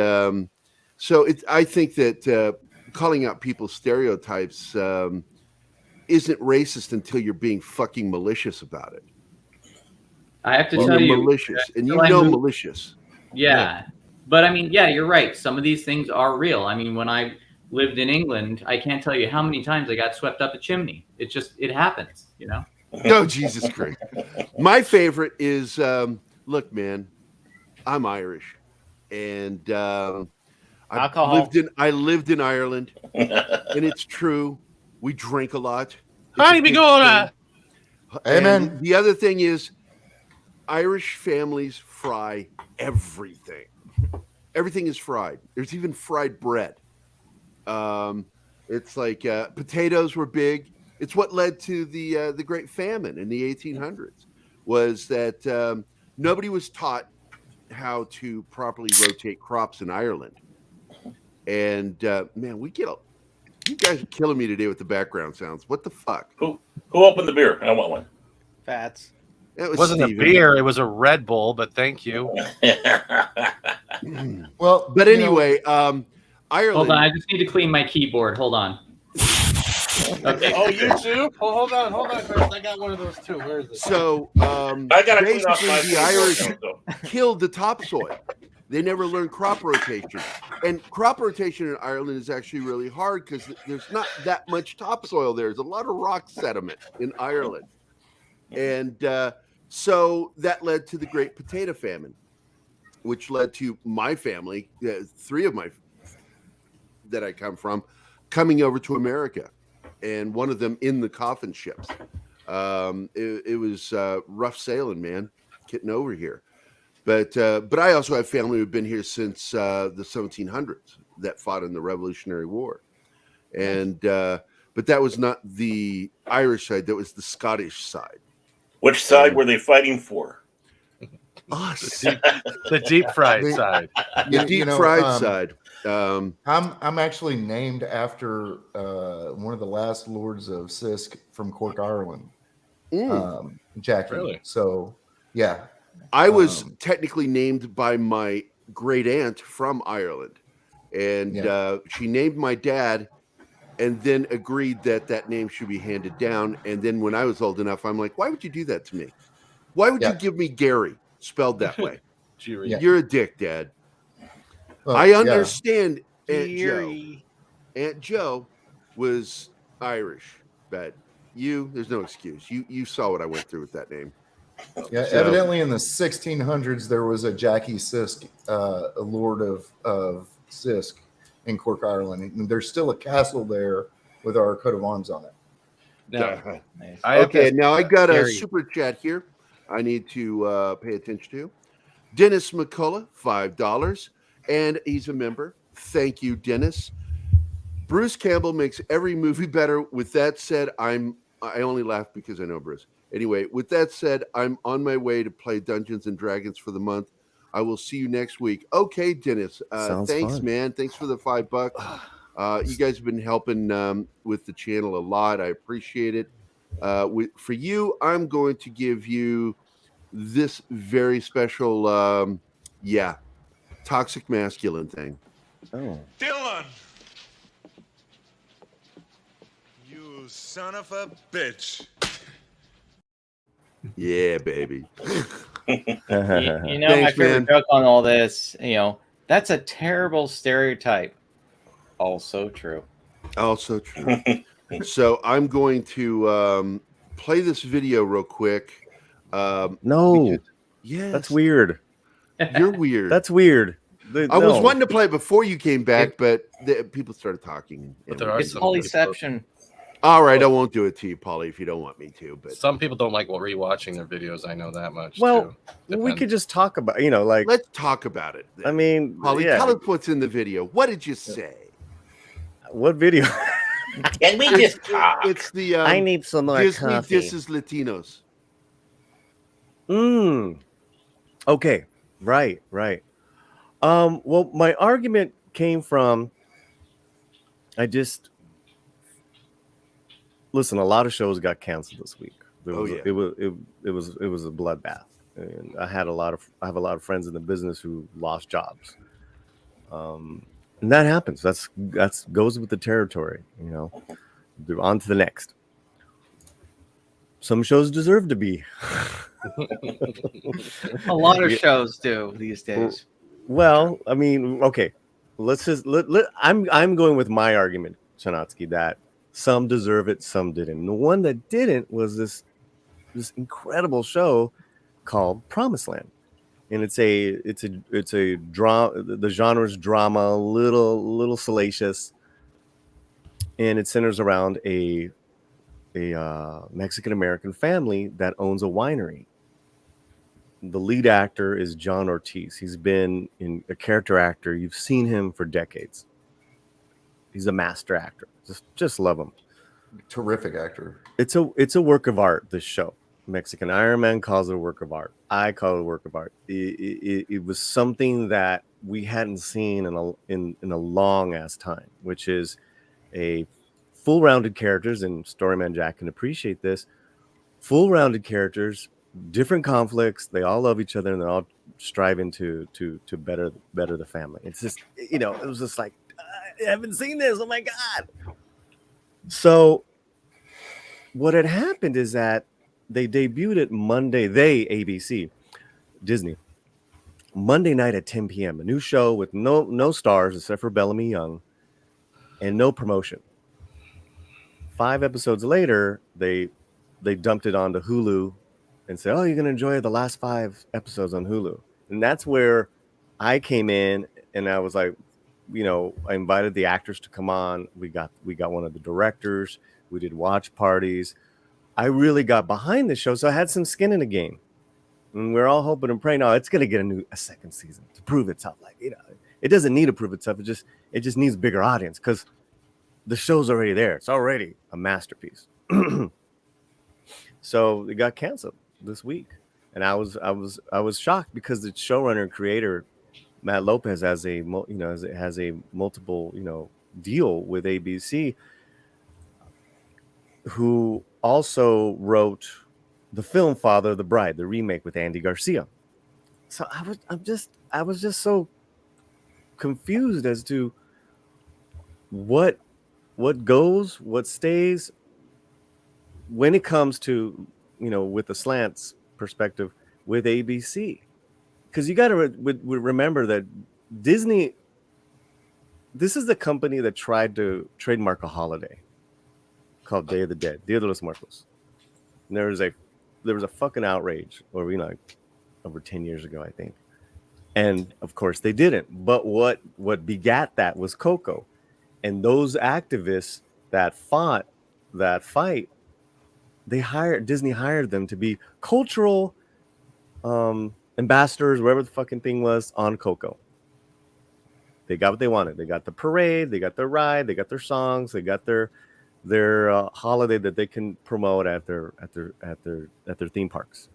so I think that calling out people's stereotypes isn't racist until you're being fucking malicious about it. I have to tell you, malicious, and malicious. Yeah. But I mean, yeah, you're right. Some of these things are real. I mean, when I lived in England, I can't tell you how many times I got swept up a chimney. It happens, Oh, Jesus Christ. My favorite is, look, man, I'm Irish, and I lived in Ireland, and it's true. We drink a lot. Amen. And the other thing is, Irish families fry everything. Everything is fried. There's even fried bread. It's like potatoes were big. It's what led to the Great Famine in the 1800s. Was that nobody was taught how to properly rotate crops in Ireland. And man, you guys are killing me today with the background sounds. What the fuck? Who opened the beer? I want one. Fats. It It wasn't a beer; it was a Red Bull. But thank you. Well, But anyway, Hold Ireland. on, I just need to clean my keyboard. Hold on. Okay. Oh, you too? Oh, hold on, Chris. I got one of those too. Where is it? So I gotta clean off basically, my the keyboard Irish now, so. killed the topsoil. They never learned crop rotation, and crop rotation in Ireland is actually really hard because there's not that much topsoil there. There's a lot of rock sediment in Ireland, and so that led to the Great Potato Famine, which led to my family, three of my that I come from, coming over to America, and one of them in the coffin ships. It was rough sailing, man, getting over here. But I also have family who've been here since the 1700s that fought in the Revolutionary War, and but that was not the Irish side; that was the Scottish side. Which side were they fighting for? Us, the deep fried side. The deep fried side. I'm actually named after one of the last lords of Sisk from Cork, Ireland, Jackie. Really? So, yeah. I was technically named by my great aunt from Ireland, and she named my dad, and then agreed that that name should be handed down. And then when I was old enough, I'm like, why would you do that to me? Why would you give me Gary spelled that way? You're a dick, Dad. Well, I understand Aunt Joe. Gary. Aunt Joe was Irish, but there's no excuse. You saw what I went through with that name. Yeah, So- evidently in the 1600s there was a Jackie Sisk, a lord of Sisk in Cork, Ireland. And there's still a castle there with our coat of arms on it. Now, Nice. I Now I got a Gary. super chat here. I need to pay attention to. Dennis McCullough, $5, and he's a member. Thank you, Dennis. Bruce Campbell makes every movie better. With that said, I only laugh because I know Bruce. Anyway, with that said, I'm on my way to play Dungeons and Dragons for the month. I will see you next week. Okay, Dennis. Sounds Thanks, fun. man. Thanks for the $5. You guys have been helping with the channel a lot. I appreciate it. For you, I'm going to give you this very special, toxic masculine thing. Oh. Dylan! You son of a bitch. Yeah, baby. You know, my Thanks, favorite man. joke on all this, that's a terrible stereotype. Also true. Also true. So I'm going to play this video real quick. No, Yes, that's weird. You're weird. That's weird. I was wanting to play it before you came back, but people started talking. But there are It's some polyception. All right, I won't do it to you, Paulie, if you don't want me to. But Some people don't like rewatching their videos. I know that much. Well, too. we could just talk about, like. let's talk about it. Then. I mean, Paulie, yeah. tell us what's in the video. What did you say? What video? Can we just talk? It's the I need some more Disney coffee. disses Latinos. Okay. Right. Well, my argument came from listen, a lot of shows got canceled this week. It was a bloodbath. And I have a lot of friends in the business who lost jobs. And that happens. That's goes with the territory, They're on to the next. Some shows deserve to be. A lot of shows do these days. Well, I mean, okay. Let's just I'm going with my argument, Chanatsky, that some deserve it, some didn't. And the one that didn't was this incredible show called Promised Land. And it's a drama. The genre is drama, little salacious, and it centers around a Mexican American family that owns a winery. The lead actor is John Ortiz. He's been a character actor. You've seen him for decades. He's a master actor. Just love him. Terrific actor. It's a work of art. This show, Mexican Iron Man calls it a work of art. I call it a work of art. It was something that we hadn't seen in a long ass time, which is a full rounded characters, and Storyman Jack can appreciate this. Full rounded characters, different conflicts. They all love each other, and they're all striving to better the family. It's just, you know, it was just like, I haven't seen this. Oh my god! So what had happened is that they debuted it Monday. ABC, Disney, Monday night at 10 p.m. A new show with no stars except for Bellamy Young, and no promotion. 5 episodes later, they dumped it onto Hulu and said, "Oh, you're gonna enjoy the last 5 episodes on Hulu." And that's where I came in, and I was like, you know, I invited the actors to come on. We got one of the directors. We did watch parties. I really got behind the show, so I had some skin in the game. And we're all hoping and praying, it's gonna get a second season to prove itself. Like, you know, it doesn't need to prove itself. It just needs a bigger audience because the show's already there. It's already a masterpiece. So it got canceled this week, and I was shocked because the showrunner and creator Matt Lopez has a multiple deal with ABC, who also wrote the film Father of the Bride, the remake with Andy Garcia. So I was just so confused as to what goes, what stays when it comes to, with the slants perspective with ABC. Because you got to remember that Disney, this is the company that tried to trademark a holiday called Day of the Dead, Dia de los Muertos. And there was a fucking outrage over 10 years ago, I think. And of course they didn't. But what begat that was Coco. And those activists that fought that fight, Disney hired them to be cultural ambassadors, wherever the fucking thing was, on Coco. They got what they wanted. They got the parade, they got their ride, they got their songs, they got their holiday that they can promote at their theme parks.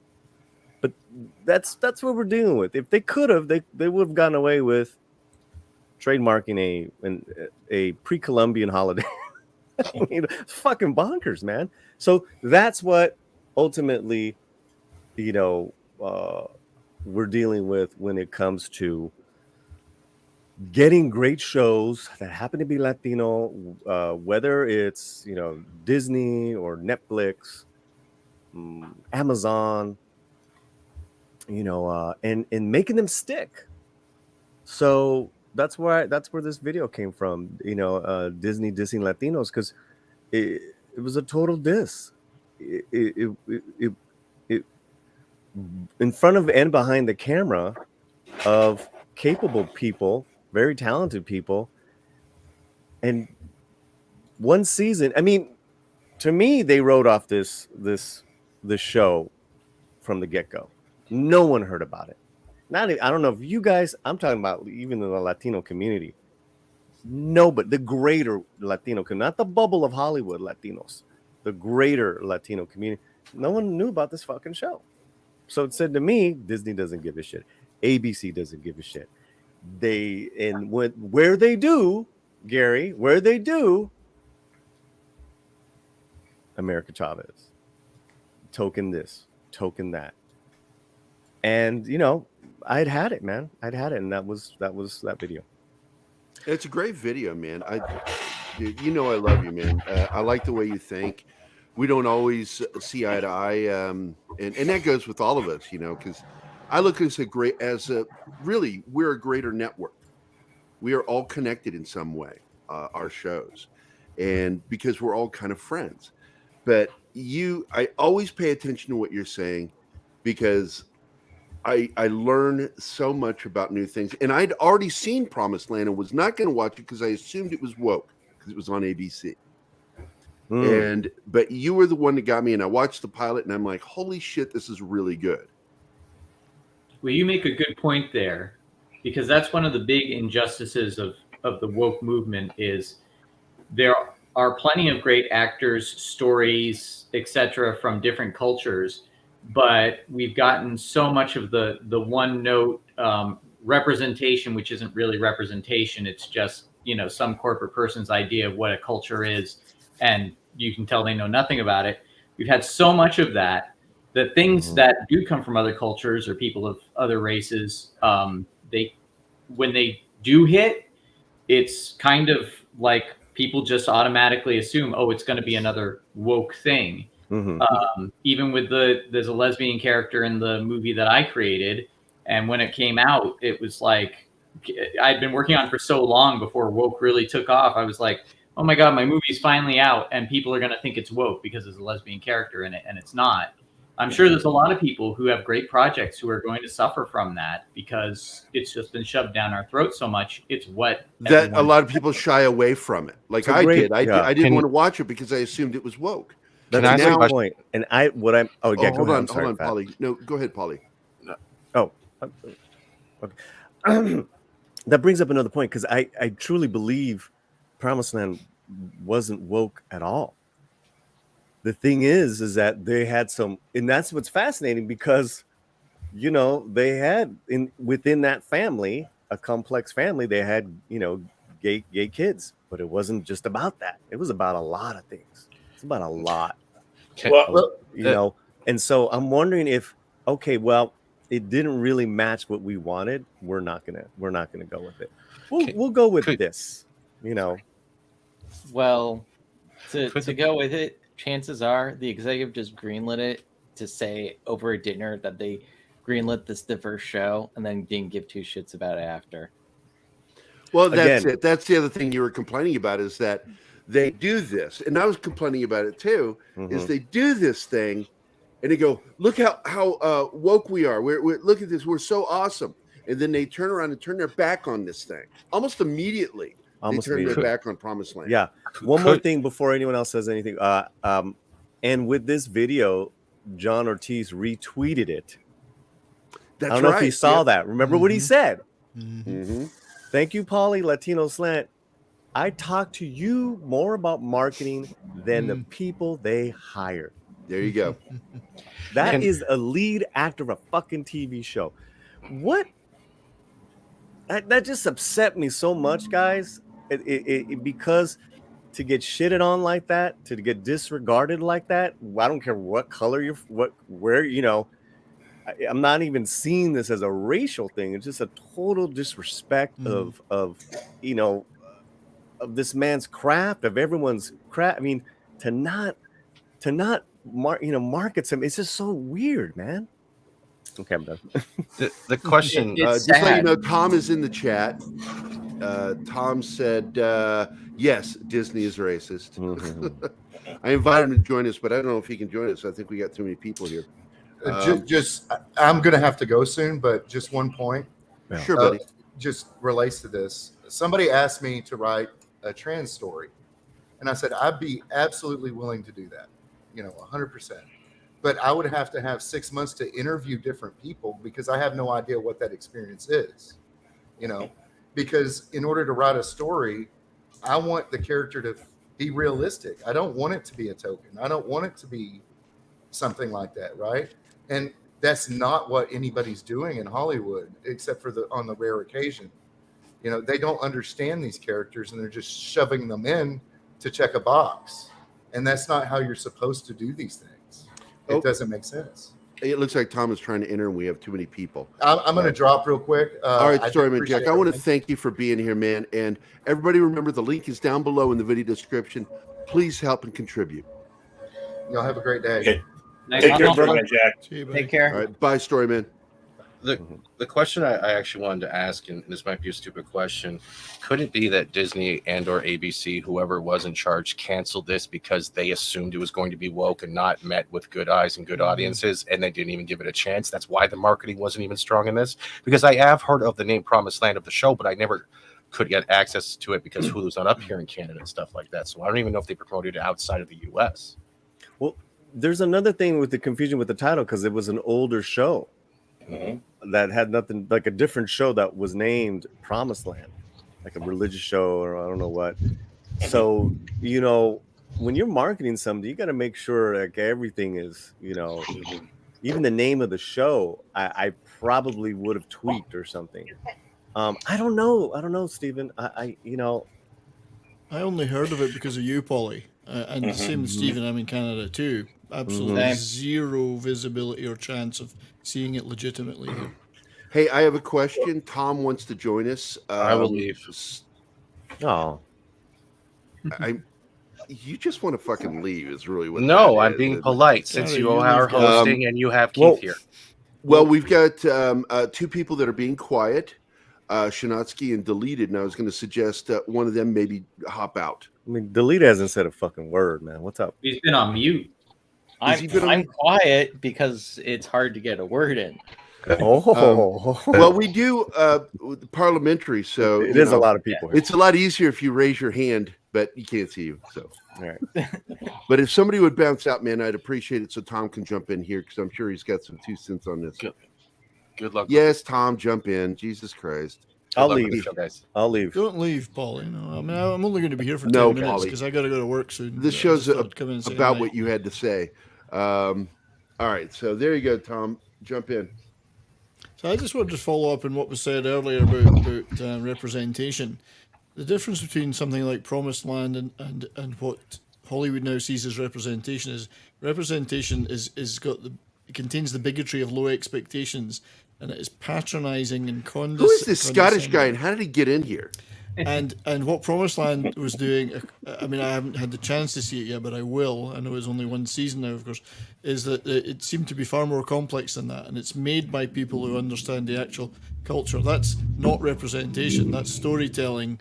But that's what we're dealing with. If they could have, they would have gotten away with trademarking a pre-Columbian holiday. I mean, it's fucking bonkers, man. So that's what ultimately, we're dealing with when it comes to getting great shows that happen to be Latino, whether it's Disney or Netflix, Amazon, and making them stick. So that's where this video came from. Disney dissing Latinos, because it was a total diss. It in front of and behind the camera of capable people, very talented people. And one season, I mean, to me, they wrote off this show from the get-go. No one heard about it. I don't know if you guys, I'm talking about even in the Latino community. No, but the greater Latino community, not the bubble of Hollywood Latinos, the greater Latino community. No one knew about this fucking show. So it said to me, Disney doesn't give a shit. ABC doesn't give a shit. Where they do, Gary, America Chavez, token this, token that. And I'd had it, man. I'd had it, and that was that video. It's a great video, man. I love you, man. I like the way you think. We don't always see eye to eye, and that goes with all of us, because I look at us we're a greater network. We are all connected in some way, our shows, and because we're all kind of friends. But I always pay attention to what you're saying, because I learn so much about new things. And I'd already seen Promised Land and was not going to watch it because I assumed it was woke because it was on ABC. But you were the one that got me, and I watched the pilot, and I'm like, holy shit, this is really good. Well, you make a good point there, because that's one of the big injustices of the woke movement is there are plenty of great actors, stories, etc. from different cultures, but we've gotten so much of the one note representation, which isn't really representation. It's just, some corporate person's idea of what a culture is. and you can tell they know nothing about it. We've had so much of that. The things that do come from other cultures or people of other races, when they do hit, it's kind of like people just automatically assume, oh, it's going to be another woke thing. Even with there's a lesbian character in the movie that I created, and when it came out, it was like I'd been working on it for so long before woke really took off. I was like, oh my god, my movie's finally out, and people are going to think it's woke because there's a lesbian character in it, and it's not. I'm sure there's a lot of people who have great projects who are going to suffer from that because it's just been shoved down our throat so much. It's what that a lot of people shy away from it. Like I did. I didn't want to watch it because I assumed it was woke. That's my point. And hold on, Paulie. No, go ahead, Paulie. Okay. That brings up another point because I truly believe Promised Land wasn't woke at all. The thing is that they had some, and that's what's fascinating because, they had within that family, a complex family, they had, gay kids, but it wasn't just about that. It was about a lot of things. It's about a lot, and so I'm wondering if, it didn't really match what we wanted. We're not gonna go with it. We'll go with this, Well, to go with it, chances are the executive just greenlit it to say over a dinner that they greenlit this diverse show and then didn't give two shits about it after. Well, that's it. That's the other thing you were complaining about is that they do this, and I was complaining about it too. Is they do this thing, and they go, "Look how woke we are. We're look at this. We're so awesome." And then they turn around and turn their back on this thing almost immediately. They turn their back on Promised Land. Yeah. One more thing before anyone else says anything. And with this video, John Ortiz retweeted it. I don't know if he saw that. Remember what he said? Thank you, Paulie Latino Slant. I talk to you more about marketing than the people they hired. There you go. That is a lead actor of a fucking TV show. What? That just upset me so much, guys. Because to get shitted on like that, to get disregarded like that, I don't care what color I'm not even seeing this as a racial thing. It's just a total disrespect of this man's craft, of everyone's craft. I mean, to not market some, it's just so weird, man. Okay, I'm done. The question, just let you know, Tom is in the chat. Tom said, yes, Disney is racist. I invited him to join us, but I don't know if he can join us. I think we got too many people here. I'm going to have to go soon, but just one point. Sure, buddy. Just relates to this. Somebody asked me to write a trans story, and I said, I'd be absolutely willing to do that, 100%. But I would have to have 6 months to interview different people because I have no idea what that experience is, because in order to write a story, I want the character to be realistic. I don't want it to be a token. I don't want it to be something like that. Right. And that's not what anybody's doing in Hollywood, except for on the rare occasion. They don't understand these characters and they're just shoving them in to check a box. And that's not how you're supposed to do these things. It doesn't make sense. It looks like Tom is trying to enter and we have too many people. I'm going to drop real quick. All right, Storyman Jack, I want to thank you for being here, man. And everybody remember the link is down below in the video description. Please help and contribute. Y'all have a great day. Okay. Take care, Storyman Jack. Take care. All right, bye, Storyman. The question I actually wanted to ask, and this might be a stupid question, could it be that Disney and or ABC, whoever was in charge, canceled this because they assumed it was going to be woke and not met with good eyes and good audiences, and they didn't even give it a chance? That's why the marketing wasn't even strong in this. Because I have heard of the name Promised Land of the show, but I never could get access to it because Hulu's not up here in Canada and stuff like that. So I don't even know if they promoted it outside of the U.S. Well, there's another thing with the confusion with the title because it was an older show. That had nothing, like a different show that was named Promised Land, like a religious show or I don't know what. So, when you're marketing something, you got to make sure like everything is, even the name of the show, I probably would have tweaked or something. I don't know, Stephen. I only heard of it because of you, Paulie. and same with Stephen. I'm in Canada too. Absolutely zero visibility or chance of seeing it legitimately here. Hey, I have a question. Tom wants to join us. I will leave. Oh, you just want to fucking leave is really what. No, that I'm is. being polite since Sorry, you you are leave, guys. hosting and you have Keith here. Well, we've got two people that are being quiet, Shanatsky and Deleted, and I was going to suggest one of them maybe hop out. I mean, Delete hasn't said a fucking word, man. What's up? He's been on mute. I'm quiet because it's hard to get a word in. Well, we do parliamentary, so it is a lot of people here. It's a lot easier if you raise your hand, but you can't see you. So, all right. But if somebody would bounce out, man, I'd appreciate it. So Tom can jump in here because I'm sure he's got some 2 cents on this. Good luck. Yes, Tom, jump in. Jesus Christ. I'll leave, guys. I'll leave. Don't leave, Paulie. No, I mean I'm only going to be here for 10 No, minutes Paulie. because I got to go to work soon. This show's about what you had to say. All right, so there you go, Tom. Jump in. So I just wanted to follow up on what was said earlier about representation. The difference between something like Promised Land and what Hollywood now sees as representation is it contains the bigotry of low expectations, and it is patronizing and condescending. Who is this Scottish guy, and how did he get in here? And what Promised Land was doing, I mean, I haven't had the chance to see it yet, but I will. I know it's only one season now, of course, is that it seemed to be far more complex than that, and it's made by people who understand the actual culture. That's not representation, that's storytelling,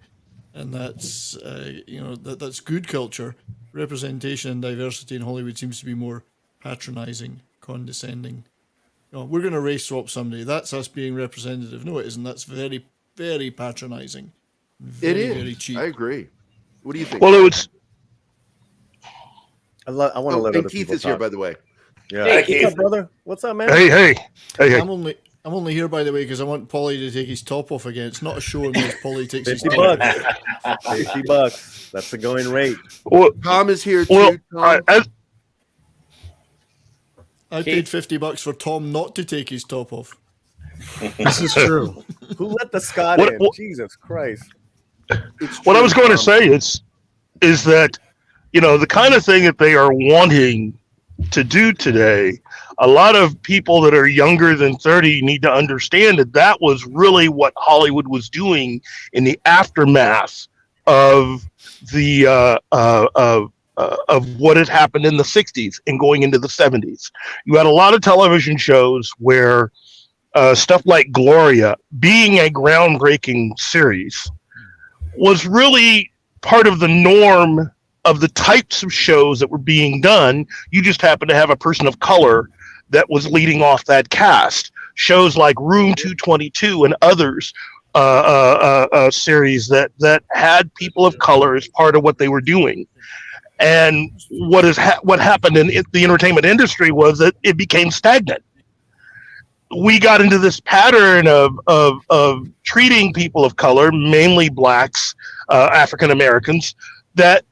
and that's that's good culture. Representation and diversity in Hollywood seems to be more patronizing, condescending. We're going to race swap somebody. That's us being representative. No, it isn't. That's very, very patronizing. Very, very cheap. I agree. What do you think? Well, it was. I want to let other Keith people is talk. here, by the way. Yeah. Hey, What's Keith. up, brother? What's up, man? Hey. I'm only here, by the way, because I want Paulie to take his top off again. It's not a show unless Paulie takes his top $50. off. $50. That's the going rate. Well, Tom is here too. Tom. I paid $50 for Tom not to take his top off. This is true. Who let the Scot What- in? what- Jesus Christ. what I was going to say is that, the kind of thing that they are wanting to do today, a lot of people that are younger than 30 need to understand that was really what Hollywood was doing in the aftermath of the of what had happened in the 60s and going into the 70s. You had a lot of television shows where stuff like Gloria, being a groundbreaking series, was really part of the norm of the types of shows that were being done. You just happened to have a person of color that was leading off that cast. Shows like Room 222 and others, series that had people of color as part of what they were doing. And what happened in the entertainment industry was that it became stagnant. We got into this pattern of treating people of color, mainly blacks, African Americans, that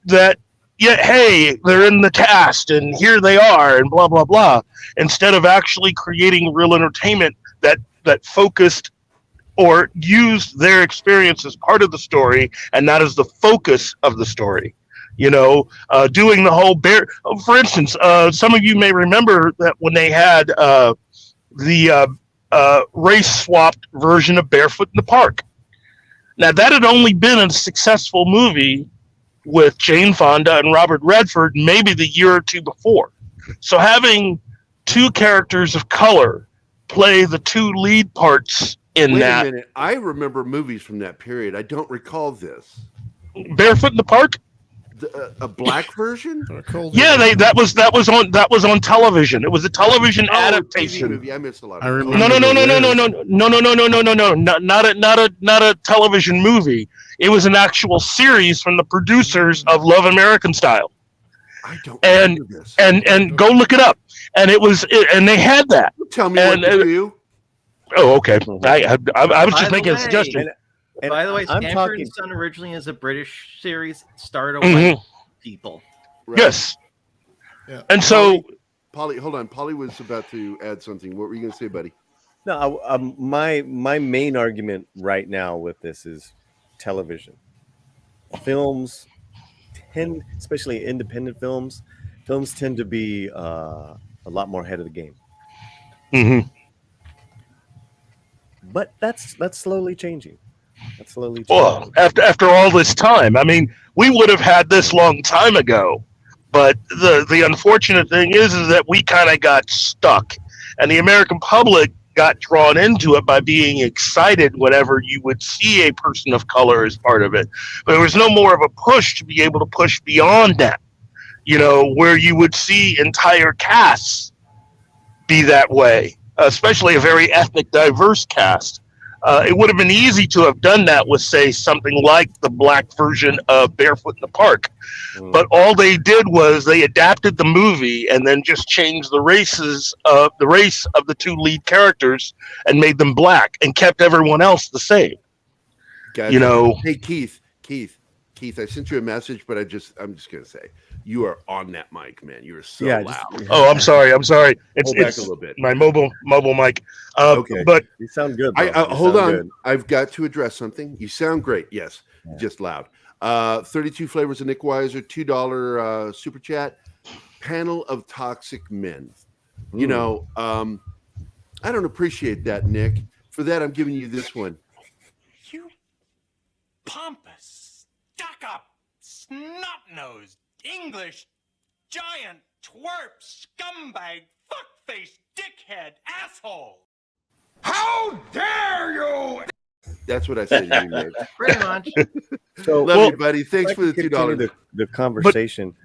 hey, they're in the cast and here they are and blah blah blah, instead of actually creating real entertainment that focused or used their experience as part of the story and not as the focus of the story. Doing the whole for instance, some of you may remember that when they had the race swapped version of Barefoot in the Park. Now that had only been a successful movie with Jane Fonda and Robert Redford maybe the year or two before. So having two characters of color play the two lead parts in Wait that. a minute. I remember movies from that period. I don't recall this. Barefoot in the Park? A black version? Yeah, that was on television. It was a television adaptation. TV movie. I missed a lot. No, not a television movie. It was an actual series from the producers of Love American Style. I don't and go look it up. And and they had that. Tell me what to do. Oh, okay. I was just making a suggestion. By the way, I'm Stanford talking- and Son originally is a British series, starred a white people. Right. Yes. Yeah. And so, Paulie, hold on. Paulie was about to add something. What were you going to say, buddy? No, my main argument right now with this is television. Films tend, especially independent films tend to be a lot more ahead of the game. Mm-hmm. But that's slowly changing. That's slowly changing. Well, after all this time, I mean, we would have had this long time ago. But the unfortunate thing is that we kind of got stuck, and the American public got drawn into it by being excited whenever you would see a person of color as part of it. But there was no more of a push to be able to push beyond that, where you would see entire casts be that way, especially a very ethnic diverse cast. It would have been easy to have done that with, say, something like the black version of Barefoot in the Park. But all they did was they adapted the movie and then just changed the race of the two lead characters and made them black and kept everyone else the same. Gotcha. Hey, Keith, I sent you a message, but I'm just gonna say you are on that mic, man. You are so loud. Oh, I'm sorry. It's back a little bit. My mobile mic. Okay, but you sound good. Hold on. Good. I've got to address something. You sound great. Yes, just loud. 32 flavors of Nick Weiser, $2 super chat. Panel of toxic men. I don't appreciate that, Nick. For that, I'm giving you this one. You pompous, stuck-up, snot-nosed, English, giant, twerp, scumbag, fuck-faced, dickhead, asshole! How dare you! That's what I said to you, Nick. Pretty much. So, Love you, buddy. Thanks for the $2. The conversation.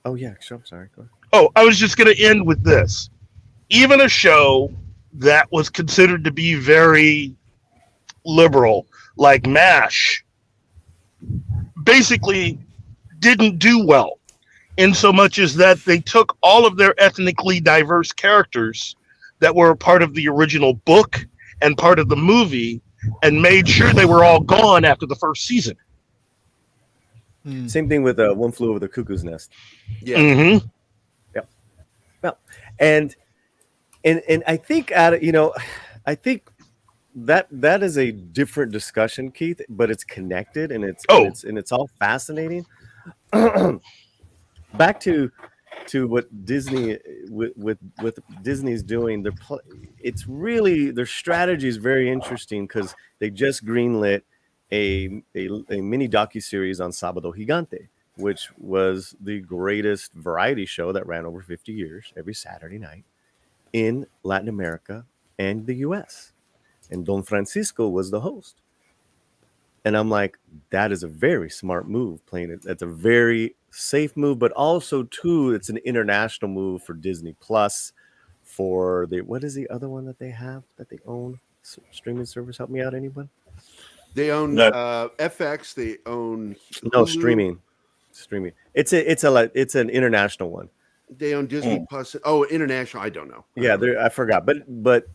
Oh yeah, sure. I'm sorry. Go ahead. Oh, I was just going to end with this. Even a show that was considered to be very liberal, like MASH, basically didn't do well, in so much as that they took all of their ethnically diverse characters that were part of the original book and part of the movie and made sure they were all gone after the first season. Same thing with One Flew Over the Cuckoo's Nest. Yeah. Mm-hmm. Yep. Well, and I think I think that is a different discussion, Keith, but it's connected and it's all fascinating. Back to what Disney with Disney's doing, it's really their strategy is very interesting because they just greenlit a mini docuseries on Sábado Gigante, which was the greatest variety show that ran over 50 years every Saturday night in Latin America and the US. And Don Francisco was the host. And I'm like, that is a very smart move playing it. That's a very safe move, but also too, it's an international move for Disney Plus, for what is the other one that they have that they own? Streaming service. Help me out, anyone? They own FX. They own no streaming. It's an international one. They own Disney Plus. Oh, international. I don't know. Yeah, I forgot, but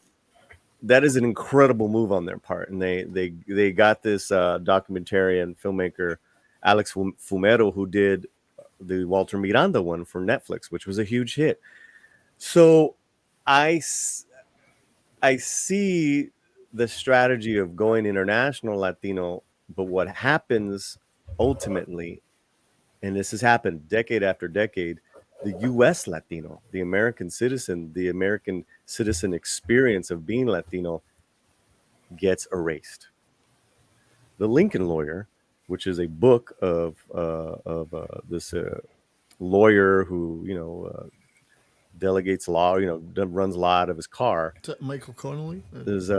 that is an incredible move on their part, and they got this documentarian filmmaker Alex Fumero, who did the Walter Miranda one for Netflix, which was a huge hit. So I see the strategy of going international Latino, but what happens ultimately, and this has happened decade after decade, the U.S. Latino, the American citizen experience of being Latino gets erased. The Lincoln Lawyer, which is a book of this lawyer who delegates law, runs a lot of his car. Is that Michael Connolly? Is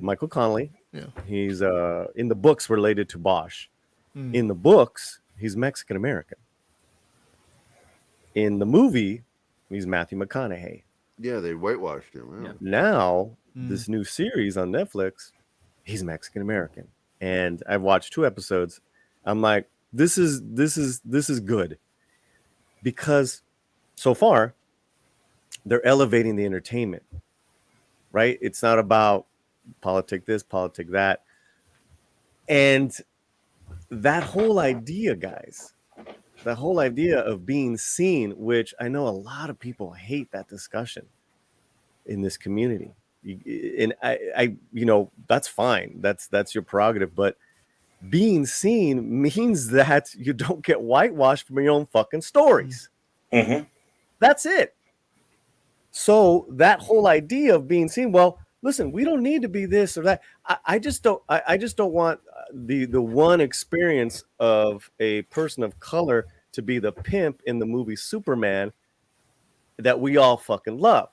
Michael Connolly. Yeah. He's in the books related to Bosch. In the books, he's Mexican American. In the movie, he's Matthew McConaughey. Yeah, they whitewashed him. Wow. Now, this new series on Netflix, he's Mexican American. And I've watched 2 episodes. I'm like, this is good. Because so far, they're elevating the entertainment. Right? It's not about politic this, politic that. And that whole idea, guys, the whole idea of being seen, which I know a lot of people hate that discussion in this community. And I that's fine. That's your prerogative. But being seen means that you don't get whitewashed from your own fucking stories. Mm-hmm. That's it. So that whole idea of being seen, well, listen, we don't need to be this or that. I just don't want the one experience of a person of color to be the pimp in the movie Superman that we all fucking love.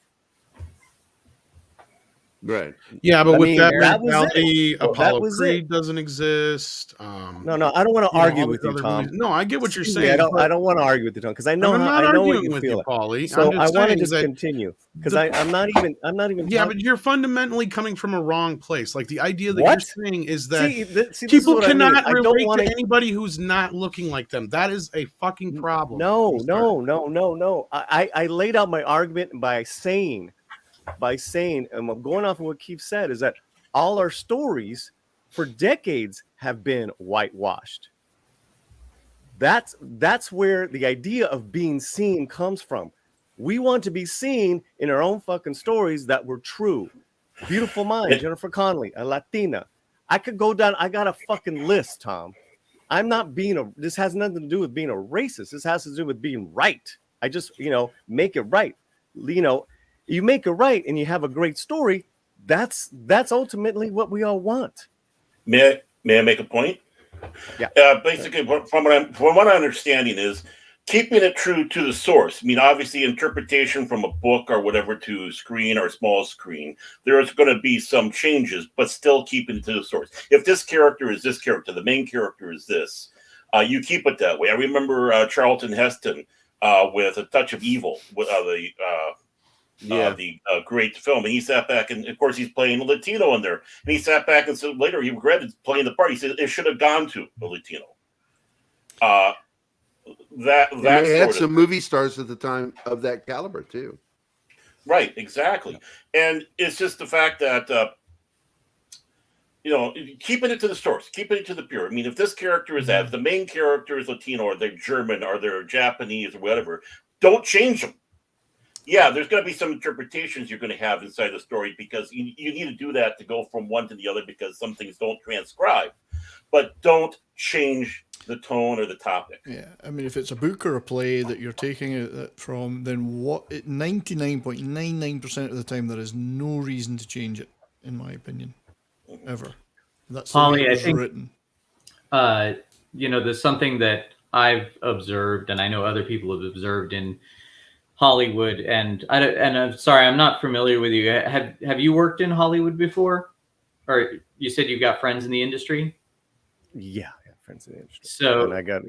Right. Yeah, but with that that was mentality, it. That Apollo was Creed it. doesn't exist. No, I don't want to argue with you, Tom. No, I get what you're Excuse me, saying. I don't want to argue with you, Tom, because I know I'm not I know what arguing you with feel. you, Paulie. So I'm I just want to saying just that continue because I'm not even. Yeah, but you're fundamentally coming from a wrong place. Like the idea that What? you're saying is that See, this is people what I mean. cannot I don't relate wanna- to anybody who's not looking like them. That is a fucking problem. No. I laid out my argument by saying, and I'm going off of what Keith said, is that all our stories for decades have been whitewashed. That's where the idea of being seen comes from. We want to be seen in our own fucking stories that were true. Beautiful Mind, Jennifer Connelly, a Latina. I could go down. I got a fucking list, Tom. I'm not being this has nothing to do with being a racist. This has to do with being right. I just, make it right. You make it right and you have a great story. That's ultimately what we all want. May I make a point? Yeah. Basically, from what I'm understanding is keeping it true to the source. I mean, obviously, interpretation from a book or whatever to screen or small screen, there's going to be some changes, but still keeping it to the source. If this character is this character, the main character is this, you keep it that way. I remember Charlton Heston with A Touch of Evil, with the great film, and he sat back and of course he's playing a Latino in there, and he sat back and said later he regretted playing the part. He said it should have gone to a Latino. They had some movie stars at the time of that caliber too. Right, exactly, and it's just the fact that keeping it to the source, keeping it to the pure. I mean, if this character is that, if the main character is Latino or they're German or they're Japanese or whatever, don't change them. Yeah, there's going to be some interpretations you're going to have inside the story because you need to do that to go from one to the other because some things don't transcribe. But don't change the tone or the topic. Yeah, I mean, if it's a book or a play that you're taking it from, then 99.99% of the time there is no reason to change it, in my opinion, ever. That's the way it was written. There's something that I've observed, and I know other people have observed in Hollywood, and I'm sorry, I'm not familiar with you. Have you worked in Hollywood before, or you said you've got friends in the industry? Yeah, I got friends in the industry. So and I got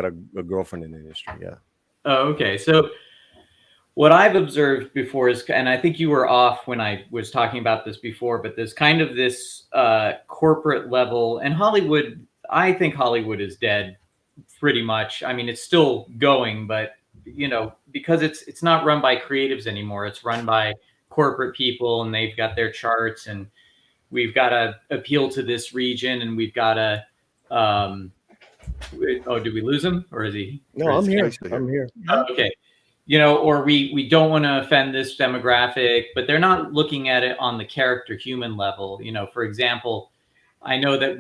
a girlfriend in the industry. Yeah. Oh, okay. So what I've observed before is, and I think you were off when I was talking about this before, but there's kind of this corporate level, and Hollywood. I think Hollywood is dead, pretty much. I mean, it's still going, but because it's not run by creatives anymore. It's run by corporate people, and they've got their charts, and we've got to appeal to this region, and we've got to. Did we lose him, or is he? No, I'm here. I'm here. Okay. Or we don't want to offend this demographic, but they're not looking at it on the character human level. For example, I know that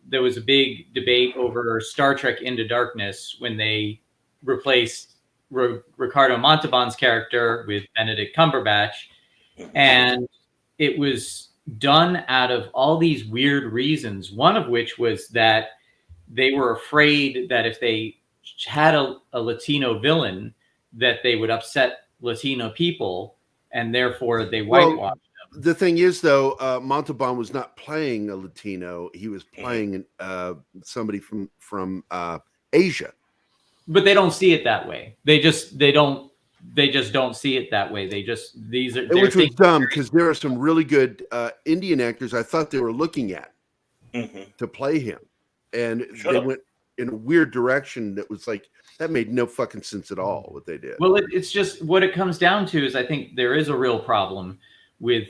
there was a big debate over Star Trek Into Darkness when they replaced Ricardo Montalban's character with Benedict Cumberbatch, and it was done out of all these weird reasons, one of which was that they were afraid that if they had a Latino villain that they would upset Latino people, and therefore they whitewashed them. The thing is, though, Montalban was not playing a Latino; he was playing somebody from Asia. But they don't see it that way. They just don't see it that way. Which was dumb because there are some really good Indian actors I thought they were looking at to play him, and they went in a weird direction that was like that made no fucking sense at all what they did. Well, it's just what it comes down to is I think there is a real problem with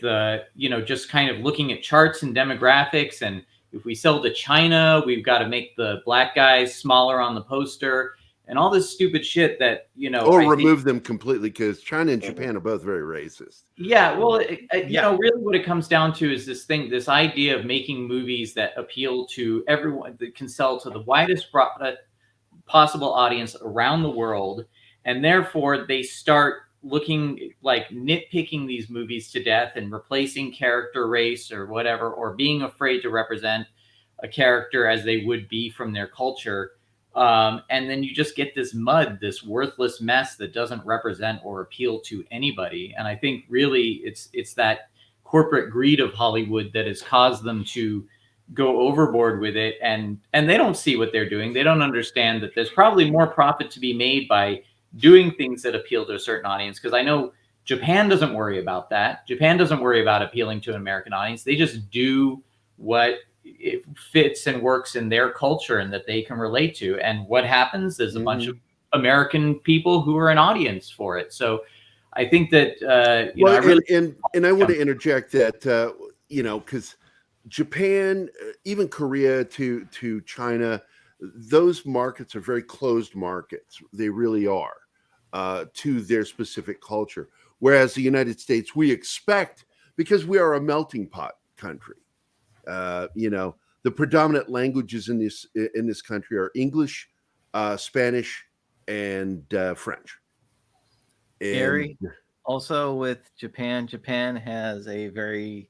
just kind of looking at charts and demographics, and if we sell to China, we've got to make the black guys smaller on the poster. and all this stupid shit that or I think, remove them completely, because China and Japan are both very racist. yeah, well, really what it comes down to is this idea of making movies that appeal to everyone, that can sell to the widest possible audience around the world, and therefore they start looking like nitpicking these movies to death and replacing character, race, or whatever, or being afraid to represent a character as they would be from their culture. And then you just get this worthless mess that doesn't represent or appeal to anybody. And I think really it's that corporate greed of Hollywood that has caused them to go overboard with it. And they don't see what they're doing. They don't understand that there's probably more profit to be made by doing things that appeal to a certain audience. Because I know Japan doesn't worry about that. Japan doesn't worry about appealing to an American audience. They just do what it fits and works in their culture and that they can relate to. And what happens is a bunch of American people who are an audience for it. So I think that and I want to interject that because Japan, even Korea to China, those markets are very closed markets. They really are to their specific culture. Whereas the United States, we expect, because we are a melting pot country. The predominant languages in this country are English, Spanish, and French. Gary, also with Japan has a very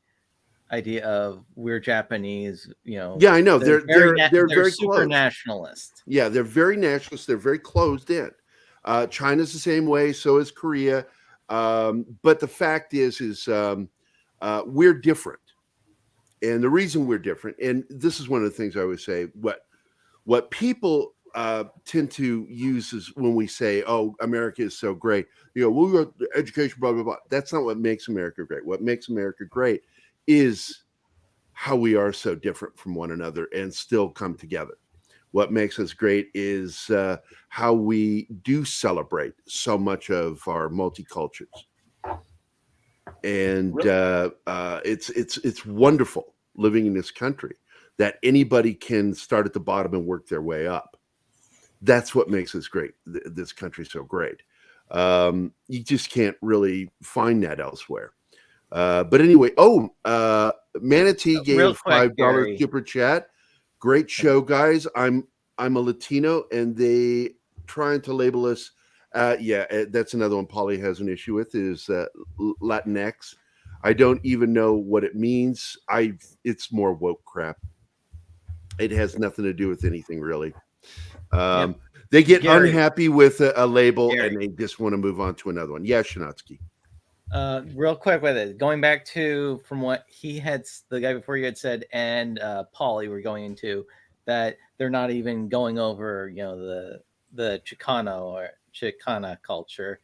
idea of we're Japanese. Yeah, I know they're very super close. nationalist. Yeah, they're very nationalist. They're very closed in. China's the same way. So is Korea. But the fact is we're different. And the reason we're different, and this is one of the things I always say, what people tend to use is when we say, oh, America is so great, we got education, blah, blah, blah. That's not what makes America great. What makes America great is how we are so different from one another and still come together. What makes us great is how we do celebrate so much of our multicultures. And it's wonderful living in this country that anybody can start at the bottom and work their way up. That's what makes us great. This country so great. You just can't really find that elsewhere. But anyway, Manatee gave $5 super chat. Great show, guys. I'm a Latino, and they trying to label us. That's another one Paulie has an issue with is Latinx. I don't even know what it means. It's more woke crap. It has nothing to do with anything really. They get unhappy with a label and they just want to move on to another one. Yeah, Shanatsky. Real quick with it, going back to from what the guy before you had said, and Paulie were going into that they're not even going over the Chicana culture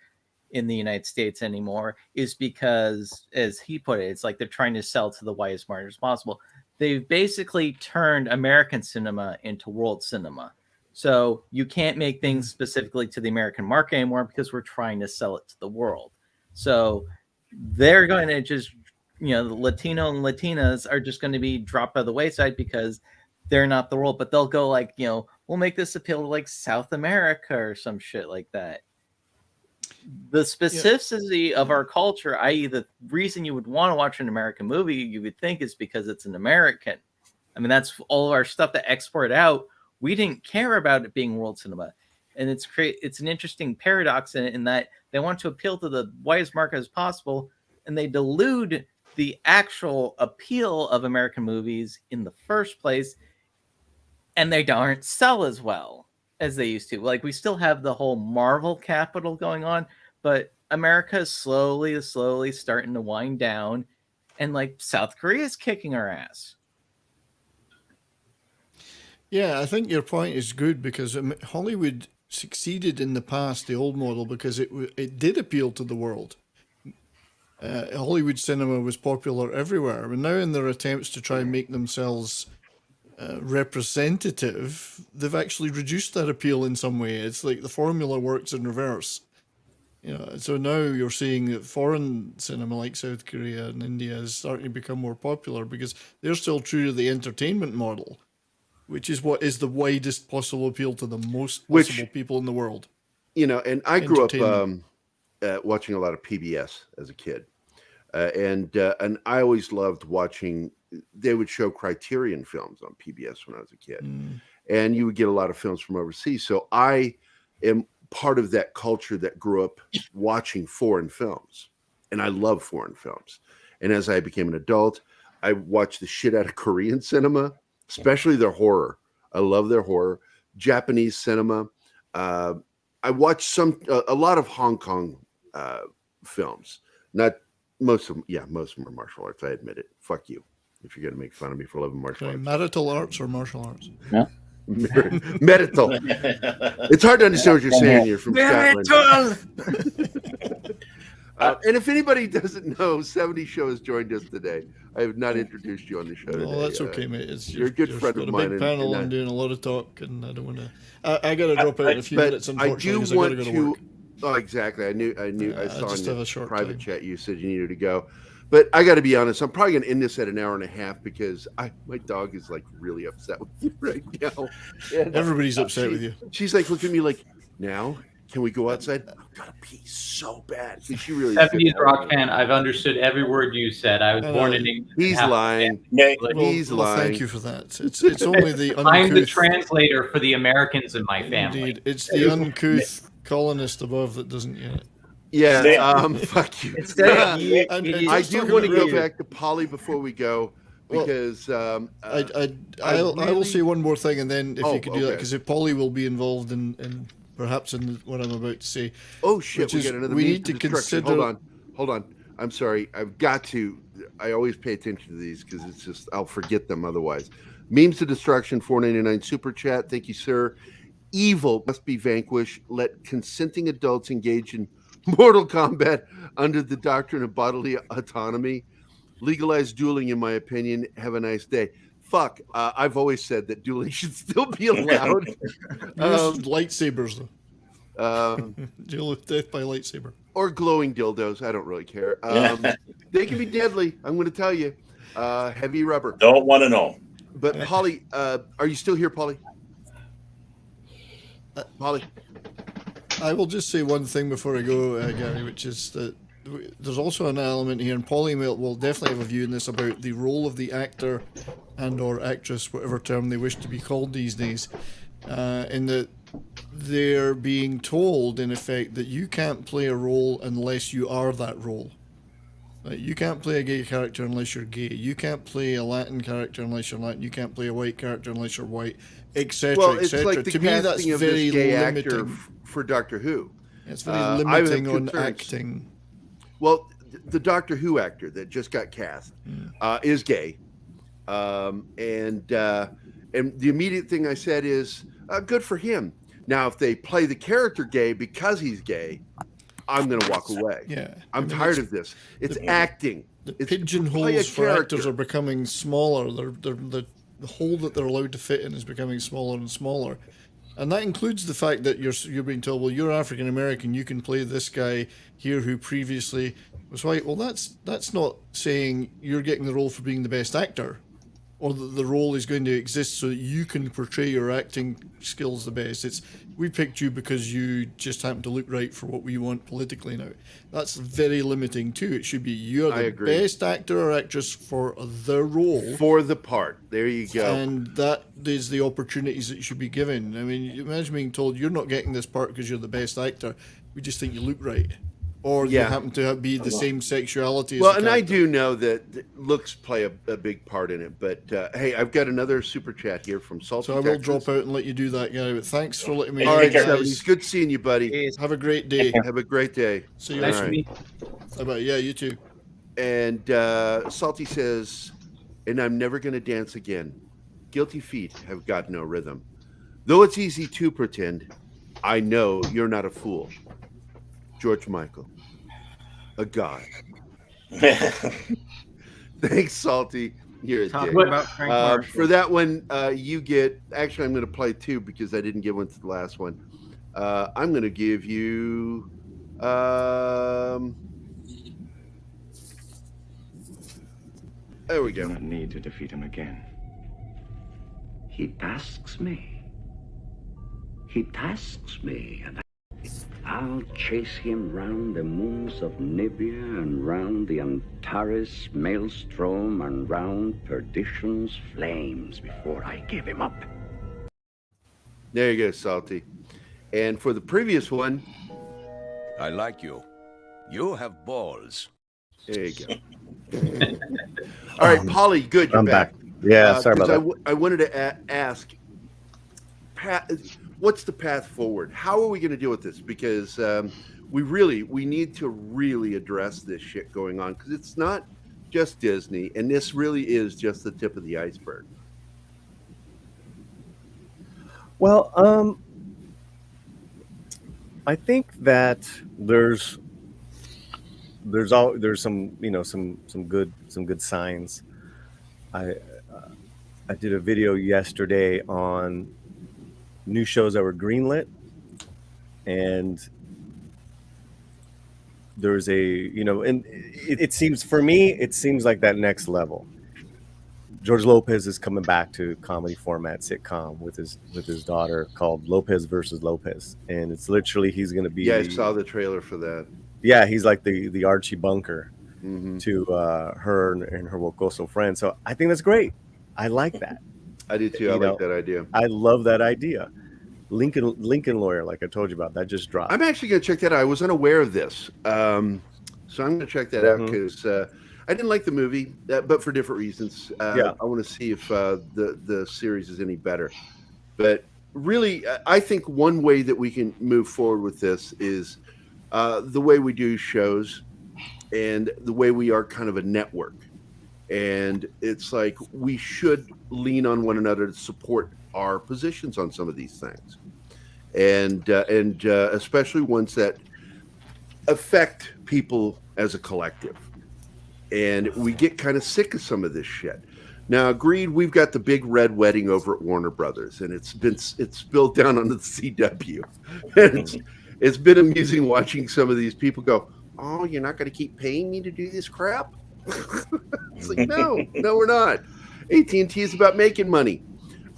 in the United States anymore, is because, as he put it, it's like they're trying to sell to the widest market as possible. They've basically turned American cinema into world cinema. So you can't make things specifically to the American market anymore because we're trying to sell it to the world. So they're going to just, the Latino and Latinas are just going to be dropped by the wayside because they're not the world. But they'll go like, we'll make this appeal to like South America or some shit like that. The specificity of our culture, i.e. the reason you would want to watch an American movie, you would think is because it's an American. I mean, that's all of our stuff that export out. We didn't care about it being world cinema. And it's an interesting paradox in that they want to appeal to the widest market as possible, and they delude the actual appeal of American movies in the first place, and they don't sell as well as they used to. Like, we still have the whole Marvel capital going on, but America is slowly starting to wind down, and like South Korea is kicking our ass. Yeah, I think your point is good because Hollywood succeeded in the past, the old model, because it did appeal to the world. Hollywood cinema was popular everywhere, but now in their attempts to try and make themselves representative, they've actually reduced that appeal in some way. It's like the formula works in reverse. So now you're seeing that foreign cinema like South Korea and India is starting to become more popular because they're still true to the entertainment model. which is what is the widest possible appeal to the most Which- possible people in the world. And I grew up Entertainment. watching a lot of PBS as a kid, and I always loved watching. They would show Criterion films on PBS when I was a kid, and you would get a lot of films from overseas. So I am part of that culture that grew up watching foreign films, and I love foreign films. And as I became an adult, I watched the shit out of Korean cinema, especially their horror. I love their horror. Japanese cinema. I watched a lot of Hong Kong films. Not most of them. Yeah, most of them are martial arts. I admit it. Fuck you if you're going to make fun of me for loving martial Sorry, arts. marital arts or martial arts? No. Medital. It's hard to understand what you're saying. You're from Scotland. And if anybody doesn't know, 70 Show has joined us today. I have not introduced you on the show today. Oh, that's okay, mate. You're a good friend got of a mine. big panel. I'm doing a lot of talk, and I don't want to. I got to drop out in a few minutes. Unfortunately, because I got to go to work. Oh, exactly. I knew. I saw just in have a the short private time. chat you said you needed to go, but I got to be honest. I'm probably going to end this at an hour and a half because my dog is like really upset with you right now. And Everybody's upset with you. She's like looking at me like, now can we go outside? I've got to pee so bad. Because she really 70s rock fan. I've understood every word you said. I was born in England. He's lying. He's lying. Thank you for that. It's only the uncouth. I'm the translator for the Americans in my family. Indeed, it's the uncouth colonist above that doesn't get it. Yeah. Fuck you. I do want to go really- back to Paulie before we go because I will say one more thing, and then if you could do that, okay. because if Paulie will be involved in perhaps in what I'm about to say. Oh shit! which We is got another. we means need to of destruction. consider. Hold on. I'm sorry. I've got to. I always pay attention to these because it's just I'll forget them otherwise. Memes to destruction. $4.99 super chat. Thank you, sir. Evil must be vanquished. Let consenting adults engage in mortal combat under the doctrine of bodily autonomy. Legalize dueling, in my opinion. Have a nice day. Fuck. I've always said that dueling should still be allowed. Use lightsabers though. Deal with death by lightsaber. Or glowing dildos. I don't really care. They can be deadly. I'm going to tell you. Heavy rubber. Don't want to know. But Paulie, are you still here, Paulie? Paulie? I will just say one thing before I go, Gary, which is that there's also an element here, and Paulie will definitely have a view in this about the role of the actor and or actress, whatever term they wish to be called these days, in that they're being told, in effect, that you can't play a role unless you are that role. You can't play a gay character unless you're gay. You can't play a Latin character unless you're Latin. You can't play a white character unless you're white, etc. Well, it's etc. like the To me, that's casting of very this gay limiting. actor for Doctor Who. It's very I have limiting on concerns. acting. Well, the Doctor Who actor that just got cast is gay, and the immediate thing I said is good for him. Now, if they play the character gay because he's gay, I'm going to walk away. Yeah, I'm tired of this. It's acting. The It's play a pigeonholes for character. actors are becoming smaller. The hole that they're allowed to fit in is becoming smaller and smaller, and that includes the fact that you're being told, well, you're African American, you can play this guy here who previously was white. Well, that's not saying you're getting the role for being the best actor, or that the role is going to exist so that you can portray your acting skills the best. It's we picked you because you just happen to look right for what we want politically now. That's very limiting too. It should be you're I the agree. best actor or actress for the role. For the part. There you go. And that is the opportunities that you should be given. I mean, imagine being told you're not getting this part because you're the best actor. We just think you look right. Or you Yeah. happen to be the same sexuality as Well, the and I character. do know that looks play a big part in it. But hey, I've got another super chat here from Salty So I will Texas. drop out and let you do that, Gary. But thanks for letting me. All right, guys. 70s. Good seeing you, buddy. Have a great day. Have a great day. See you All later. right. How about yeah, you too. And Salty says, and I'm never going to dance again. Guilty feet have got no rhythm. Though it's easy to pretend, I know you're not a fool. George Michael, a god. Thanks, Salty. You're a Talking dick. about Frank Marshall. For that one, you get. Actually, I'm going to play two because I didn't give one to the last one. I'm going to give you. There we go. Do not need to defeat him again. He tasks me. He tasks me, and I'll chase him round the moons of Nibia and round the Antares maelstrom and round perdition's flames before I give him up. There you go, Salty. And for the previous one, I like you. You have balls. there you go. All right, Paulie, good. You're I'm back. Yeah, sorry about that. I wanted to ask, Pat, what's the path forward? How are we going to deal with this? Because we need to really address this shit going on, because it's not just Disney, and this really is just the tip of the iceberg. Well, I think that there's some some good signs. I did a video yesterday on new shows that were greenlit, and there's and it seems, for me, it seems like that next level. George Lopez is coming back to comedy format sitcom with his daughter, called Lopez versus Lopez, and it's literally, he's going to be. Yeah, I saw the trailer for that. Yeah, he's like the Archie Bunker to her and her Wokoso friend. So I think that's great. I like that. I do too. I like that idea. I love that idea. Lincoln Lawyer, like I told you about, that just dropped. I'm actually going to check that out. I was unaware of this, so I'm going to check that out, because I didn't like the movie, but for different reasons. I want to see if the series is any better. But really, I think one way that we can move forward with this is the way we do shows and the way we are kind of a network. And it's like we should lean on one another to support our positions on some of these things, and especially ones that affect people as a collective. And we get kind of sick of some of this shit. Now, agreed, we've got the big red wedding over at Warner Brothers, and it's spilled down onto the CW. And it's been amusing watching some of these people go, "Oh, you're not going to keep paying me to do this crap?" It's like, no, we're not. AT&T is about making money.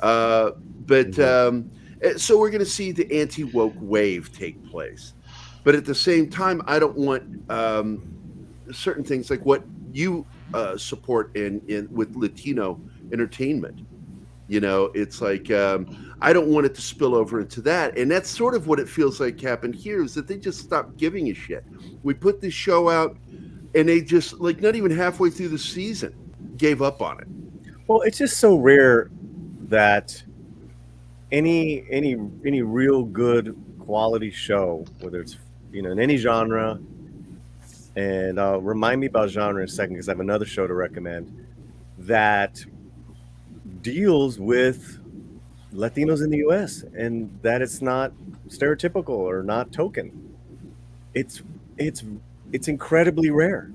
So we're going to see the anti-woke wave take place. But at the same time, I don't want certain things like what you support in with Latino entertainment. It's like I don't want it to spill over into that. And that's sort of what it feels like happened here, is that they just stopped giving a shit. We put this show out, and they just, like, not even halfway through the season, gave up on it. Well, it's just so rare that any real good quality show, whether it's in any genre, and remind me about genre in a second, because I have another show to recommend that deals with Latinos in the U.S. and that it's not stereotypical or not token. It's incredibly rare.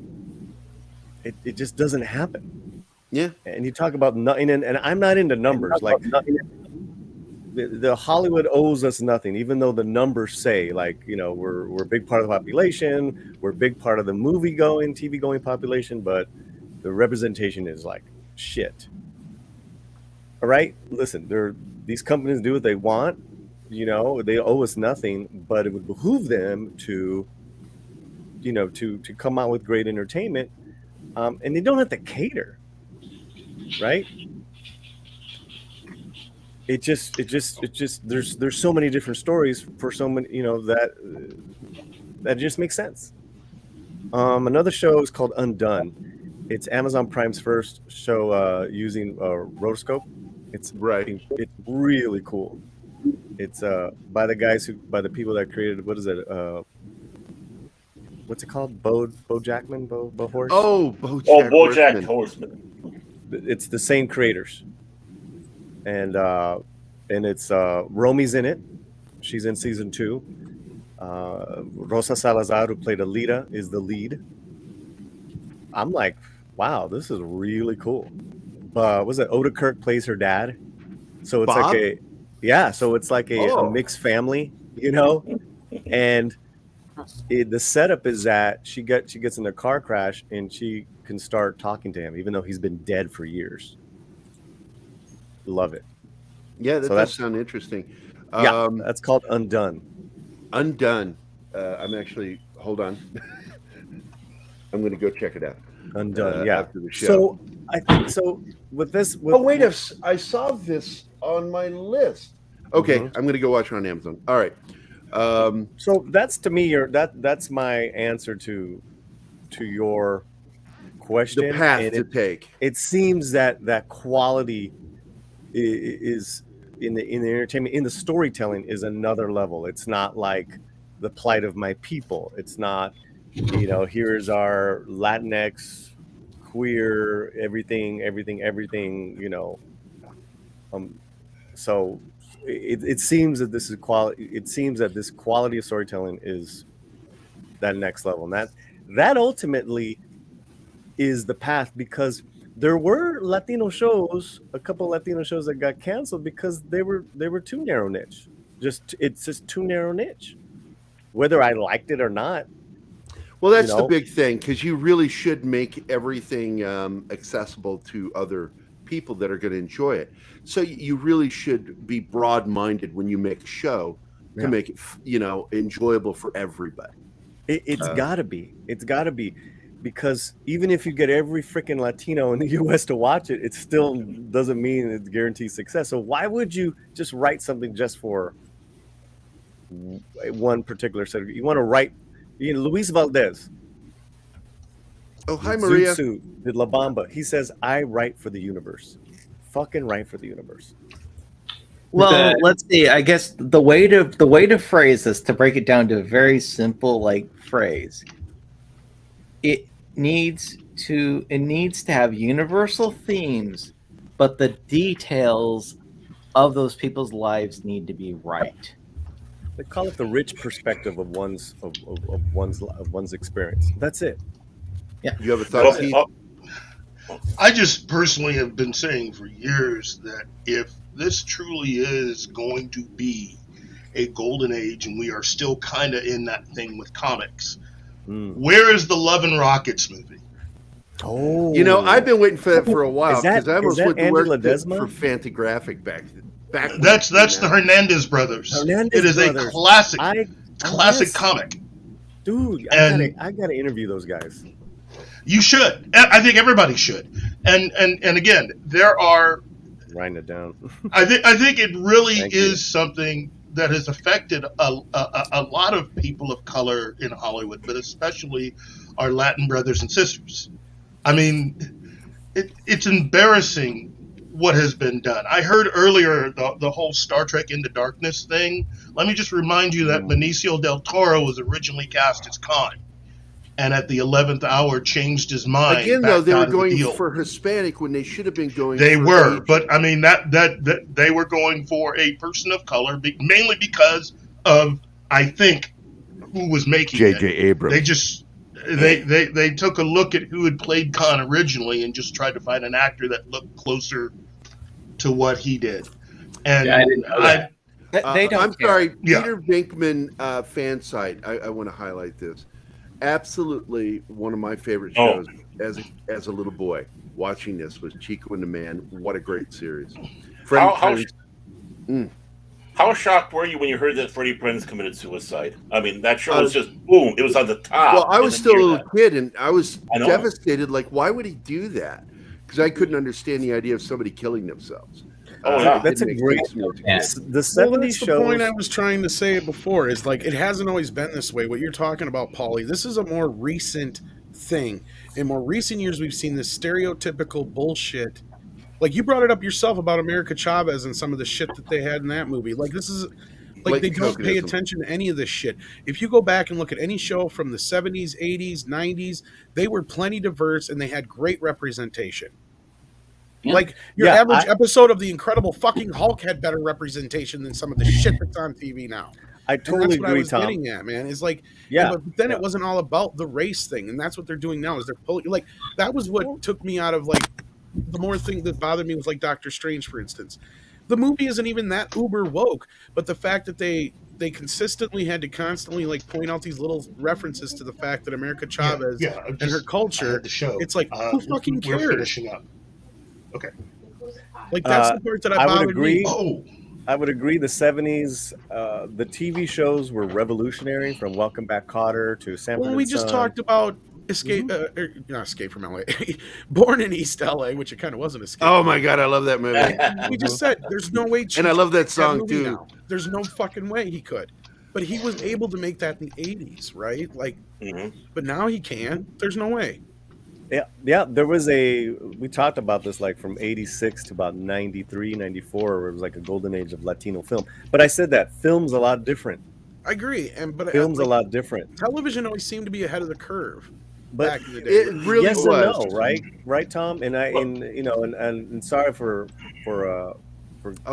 It just doesn't happen. Yeah. And you talk about nothing, and I'm not into numbers. Like the Hollywood owes us nothing, even though the numbers say, like, we're a big part of the population, we're a big part of the TV going population, but the representation is like shit. All right, listen, these companies do what they want. They owe us nothing, but it would behoove them to come out with great entertainment, and they don't have to cater, right? It just there's so many different stories for so many, that just makes sense. Another show is called Undone. It's Amazon Prime's first show using rotoscope. It's really cool. It's by the people that created, what is it? What's it called? Bo Jackman? Bo Horse? Oh, BoJack Horseman. It's the same creators. And it's Romi's in it. She's in season 2. Rosa Salazar, who played Alita, is the lead. I'm like, wow, this is really cool. Was it Oda Kirk plays her dad? So it's Bob? like a mixed family, and the setup is that she gets in a car crash and she can start talking to him, even though he's been dead for years. Love it. Yeah, that So does that's sound interesting. yeah, that's called Undone. Undone. I'm actually hold on. I'm going to go check it out. Undone. Yeah. After the show. So I think so with this. Oh wait, I saw this on my list. Okay, Mhm. I'm going to go watch it on Amazon. All right. So that's to me that's my answer to your question. The path And to take. It seems that quality is in the entertainment, in the storytelling, is another level. It's not like the plight of my people. It's not, here's our Latinx, queer, everything. So it seems that this is quality. It seems that this quality of storytelling is that next level, and that ultimately is the path, because there were Latino shows, a couple Latino shows that got canceled because they were too narrow niche. It's just too narrow niche, whether I liked it or not. Well, that's the big thing, because you really should make everything accessible to other people that are going to enjoy it. So you really should be broad-minded when you make a show to make it, enjoyable for everybody. It's got to be. It's got to be. Because even if you get every freaking Latino in the U.S. to watch it, it still doesn't mean it guarantees success. So why would you just write something just for one particular set? You want to write, Luis Valdez. Oh, hi, Maria. Zoot did La Bamba. He says, I write for the universe. Fucking write for the universe. Well, let's see. I guess the way to phrase this, to break it down to a very simple phrase, it needs to have universal themes, but the details of those people's lives need to be right. They call it the rich perspective of one's experience. That's it. Yeah. You have a thought, Keith? I just personally have been saying for years that if this truly is going to be a golden age, and we are still kind of in that thing with comics, where is the Love and Rockets movie? Oh, I've been waiting for that for a while, because I almost went to work for Ledesma? Fantagraphic back. That's the Hernandez brothers. It is a classic comic, dude. I gotta interview those guys. You should. I think everybody should. And again, there are. Writing it down. I think it really is something that has affected a lot of people of color in Hollywood, but especially our Latin brothers and sisters. I mean, it's embarrassing what has been done. I heard earlier the whole Star Trek Into Darkness thing. Let me just remind you that Benicio del Toro was originally cast as Khan, and at the 11th hour changed his mind. Again, though, they were going for Hispanic when they should have been going. They for were, Asian. but I mean that they were going for a person of color, mainly because of, I think, who was making J.J. it. Abrams. They just they took a look at who had played Khan originally and just tried to find an actor that looked closer to what he did. And I didn't know that. They don't. I'm sorry, Yeah. Peter Venkman fan site. I want to highlight this. Absolutely, one of my favorite shows as a little boy. Watching this was Chico and the Man. What a great series! How shocked were you when you heard that Freddie Prinze committed suicide? I mean, that show was just boom. It was on the top. Well, I was still a little kid, and I was I know. devastated. Like, why would he do that? Because I couldn't understand the idea of somebody killing themselves. That's a great. The 70s that's shows. the point I was trying to say it before. Is like it hasn't always been this way. What you're talking about, Paulie, this is a more recent thing. In more recent years, we've seen this stereotypical bullshit. Like you brought it up yourself about America Chavez and some of the shit that they had in that movie. Like this is like they don't pay attention to any of this shit. If you go back and look at any show from the 70s, 80s, 90s, they were plenty diverse and they had great representation. Yeah. Like your average episode of The Incredible fucking Hulk had better representation than some of the shit that's on TV now. I totally agree, agree, what I was Tom. getting at, man. Is like, but then it wasn't all about the race thing, and that's what they're doing now. Is they're pulling like that was what took me out of like the more thing that bothered me was like Doctor Strange, for instance. The movie isn't even that uber woke, but the fact that they consistently had to constantly like point out these little references to the fact that America Chavez and her culture, it's like who fucking cares? We're finishing up. Okay. Like that's the part that I would bothered agree. me. Oh, I would agree. The 70s, the TV shows were revolutionary, from Welcome Back, Kotter to Sanford well, and we just Son. talked about Escape, not Escape from LA, Born in East LA, which it kind of was an escape. Oh my god, I love that movie. We just said there's no way. And I love that Cheech song movie too. now. There's no fucking way he could, but he was able to make that in the 80s, right? Like, but now he can't. There's no way. Yeah. There was we talked about this like from 86 to about 93, 94, where it was like a golden age of Latino film. But I said that film's a lot different. I agree, but Film's a lot different. Television always seemed to be ahead of the curve. But back in the day. It really yes was. and no, right, Tom? And sorry for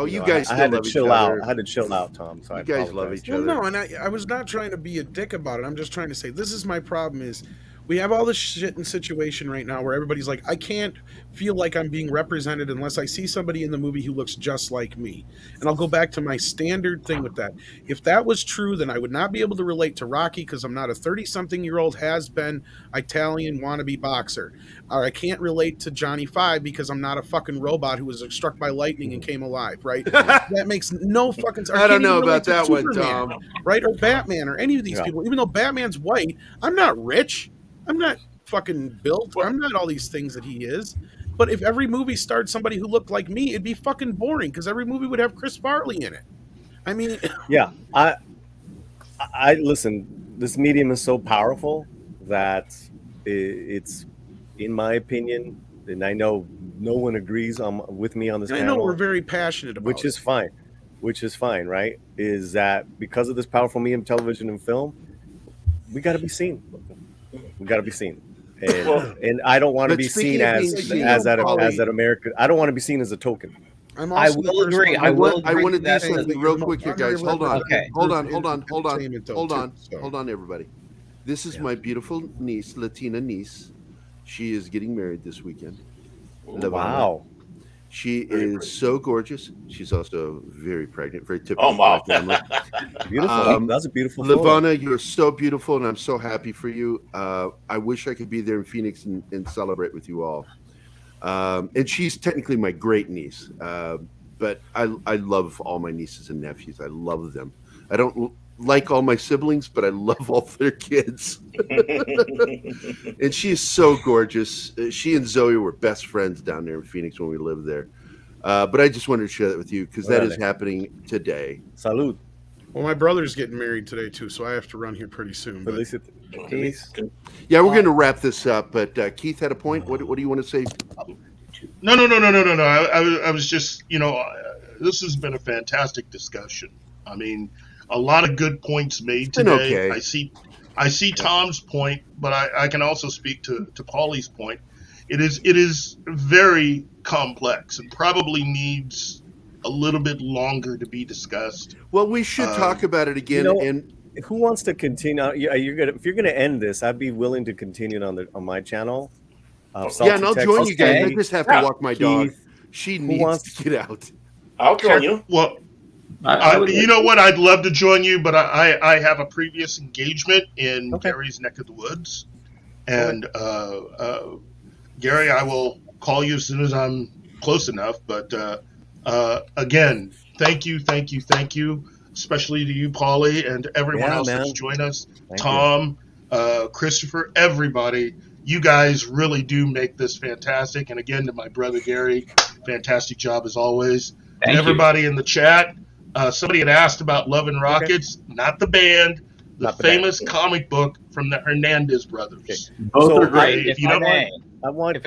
you guys I had still to love chill each out. other. I had to chill out, Tom. So You guys love each Well, other. no, and I was not trying to be a dick about it. I'm just trying to say this is my problem is we have all this shit in situation right now where everybody's like, I can't feel like I'm being represented unless I see somebody in the movie who looks just like me. And I'll go back to my standard thing with that. If that was true, then I would not be able to relate to Rocky because I'm not a 30-something-year-old has-been Italian wannabe boxer. Or I can't relate to Johnny Five because I'm not a fucking robot who was struck by lightning and came alive, right? That makes no fucking sense. I don't know about that one, Tom. Right? Or Batman or any of these people. Even though Batman's white, I'm not rich. I'm not fucking built. I'm not all these things that he is. But if every movie starred somebody who looked like me, it'd be fucking boring because every movie would have Chris Farley in it. I mean, yeah, I listen. This medium is so powerful that it's, in my opinion, and I know no one agrees with me on this. I panel, know we're very passionate about which is fine. Which is fine, right? Is that because of this powerful medium, television and film, we got to be seen. We got to be seen, and I don't want to be seen as that American. I don't want to be seen as a token. I will agree. I will. I want to do that something real quick here, guys. Hold on. Okay. Hold on, everybody. This is my beautiful niece, Latina niece. She is getting married this weekend. Wow. She is so gorgeous. She's also very pregnant, very typical. Oh, wow. Beautiful. That's a beautiful photo. Lavana, you're so beautiful, and I'm so happy for you. I wish I could be there in Phoenix and celebrate with you all. And she's technically my great niece, but I love all my nieces and nephews. I love them. I don't like all my siblings, but I love all their kids. And she is so gorgeous. She and Zoe were best friends down there in Phoenix when we lived there. But I just wanted to share that with you because that is happening today. Salud. Well, my brother's getting married today too, so I have to run here pretty soon. But yeah, we're going to wrap this up. But Keith had a point. What do you want to say? No. I was just, this has been a fantastic discussion. I mean, a lot of good points made today. Okay. I see Tom's point, but I can also speak to Paulie's point. It is very complex and probably needs a little bit longer to be discussed. Well, we should talk about it again. And who wants to continue? If you're gonna end this, I'd be willing to continue on my channel. And I'll join you guys. I just have to walk my dog. She needs to get out. I'll join you. Well, you know what? I'd love to join you, but I have a previous engagement in Gary's neck of the woods, and Gary, I will call you as soon as I'm close enough. But again, thank you, especially to you, Paulie, and everyone else that's joined us. Tom, Christopher, everybody. You guys really do make this fantastic. And again, to my brother Gary, fantastic job as always. And everybody in the chat. Somebody had asked about Love and Rockets, not the band, the famous comic book from the Hernandez brothers. Both are great. If I want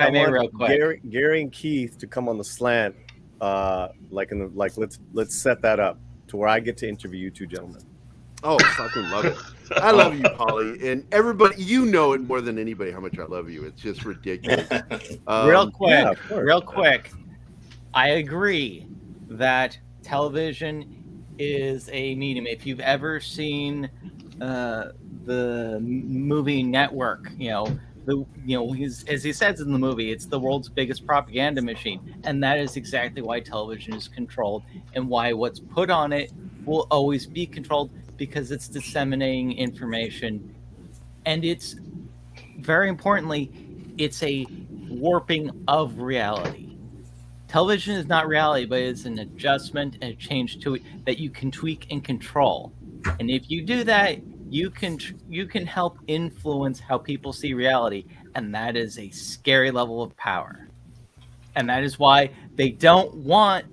Gary and Keith to come on the slant. Let's set that up to where I get to interview you two gentlemen. Oh, fucking love it. I love you, Paulie. And everybody, you know it more than anybody how much I love you. It's just ridiculous. Real quick. I agree that television is a medium. If you've ever seen the movie Network, as he says in the movie, it's the world's biggest propaganda machine, and that is exactly why television is controlled and why what's put on it will always be controlled, because it's disseminating information, and it's very importantly, it's a warping of reality. Television is not reality, but it's an adjustment and a change to it that you can tweak and control. And if you do that, you can help influence how people see reality, and that is a scary level of power. And that is why they don't want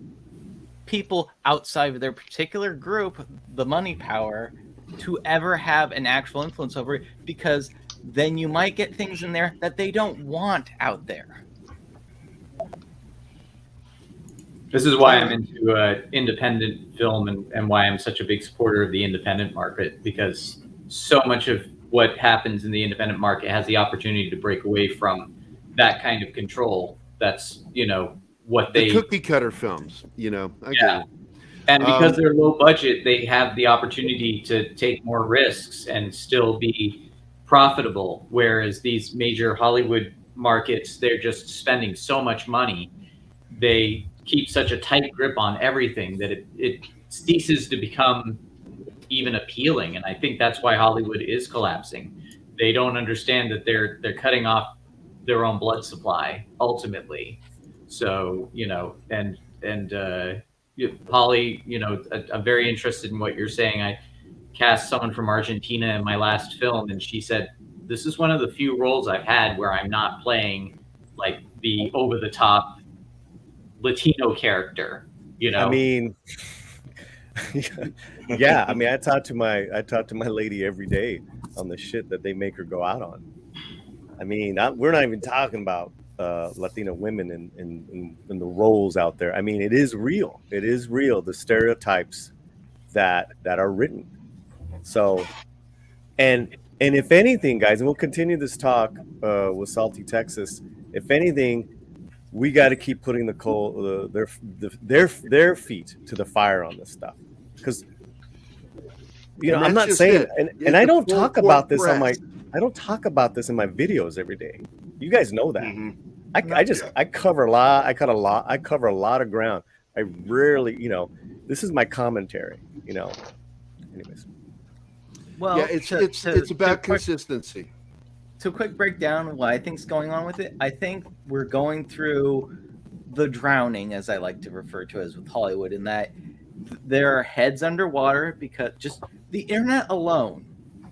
people outside of their particular group, the money power, to ever have an actual influence over it, because then you might get things in there that they don't want out there. This is why I'm into independent film and why I'm such a big supporter of the independent market, because so much of what happens in the independent market has the opportunity to break away from that kind of control. That's, what the they cookie cutter films, I get Yeah. it. And because they're low budget, they have the opportunity to take more risks and still be profitable. Whereas these major Hollywood markets, they're just spending so much money. They keep such a tight grip on everything that it ceases to become even appealing. And I think that's why Hollywood is collapsing. They don't understand that they're cutting off their own blood supply ultimately. So, Paulie, I'm very interested in what you're saying. I cast someone from Argentina in my last film, and she said, this is one of the few roles I've had where I'm not playing like the over-the-top Latino character, I mean, yeah. I mean, I talk to my lady every day on the shit that they make her go out on. I mean, we're not even talking about Latino women in the roles out there. I mean, it is real. It is real. The stereotypes that are written. So, and if anything, guys, and we'll continue this talk with Salty Texas. If anything, we got to keep putting their feet to the fire on this stuff, because I'm not saying, and I don't talk about this on my. I don't talk about this in my videos every day. You guys know that. Mm-hmm. I cover a lot. I cover a lot of ground. I rarely, this is my commentary. Anyways. Well, yeah, it's about consistency. To quick breakdown of what I think's going on with it, I think we're going through the drowning, as I like to refer to as with Hollywood, in that their heads underwater because just the internet alone,